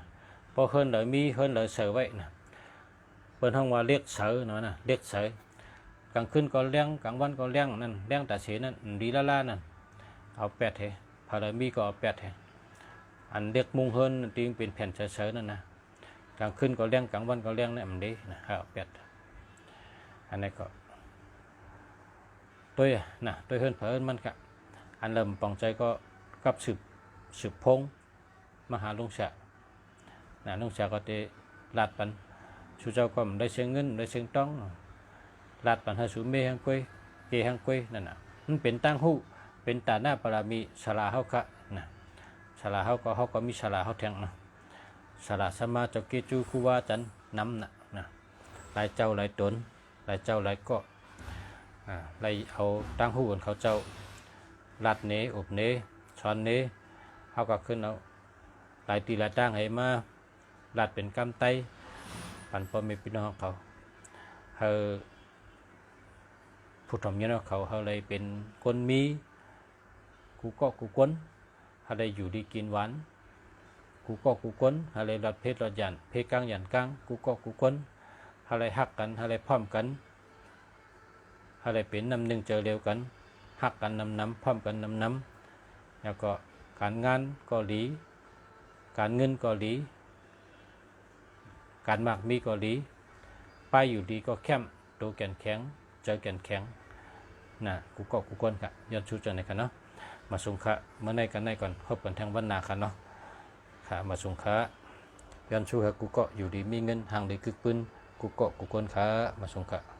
พอเฮิรนเลยมีเฮิรนเลยเสือไว้นะเปิดห้องว่าเรียกเสือเนาะนะเรียกเสือกลางคืนก็เลี้ยงกลางวันก็เลี้ยงนั่นเลี้ยงแต่เฉยนั่นดีล่านั่นเอาแปดเหรอพารามีก็เอาแปดเหรออันเรียกมุงเฮิรนตีเป็นแผ่นเฉยๆนั่นนะกลางคืนก็เลี้ยงกลางวันก็เลี้ยงเนี่ยมันดีนะเอาแปดอันนี้ก็ตัวนะตัวเฮิรนเผยมันกะอันเริ่มปองใจก็กับสืบพงมหาลุงเสะนะลุงเสะก็จะลาดปันชูเจ้าก็ได้เสียงเงินได้เสียงต้องลาดปันให้สูเมหังกุ้ยเกหังกุ้ยนั่นน่ะมันเป็นตั้งหูเป็นตาหน้าปรามีสลาเฮาคะนะสลาเฮาก็มีสลาเฮาแทงนะสลาสมาเจ้าเกจูคูวาจันน้ำนะหลายเจ้าหลายตนหลายเจ้าหลายก็ ไล่เอาตั้งหูกันเขาเจ้าลัดเนอบเนช้อนเนเขาก็ขึ้นเอาหลายตีหลายตั้งให้มาลัดเป็นกำไตปันพ่อแม่พี่น้องเขาผู้ทำเนี่ยเขาเลยเป็นคนมีกูก็กูก้นเขาเลยอยู่ดีกินหวานกูก็กูก้นเขาเลยรัดเพศรัดยันเพศกลางยันกลางกูก็กูก้นเขาเลยหักกันเขาเลยพร้อมกันเขาเลยเป็นน้ำหนึ่งเจอเร็วกันหักกันน้ำพร้อมกันน้ำแล้วก็การงานก็ดีการเงินก็ดีการมากมีก็ดีไปอยู่ดีก็แคมตัวแก่นแข็งเจอแก่นแข็งนะกูก็กูก้นค่ะย้อนชูจังไหนกันเนาะมาส่งค่ะเมื่อในกันในก่อนพบกันทางวันนาค่ะเนาะค่ะมาส่งค่ะย้อนชูค่ะกูก็อยู่ดีมีเงินห่างเลยกึกปืนกูก็กูก้นค่ะมาส่งค่ะ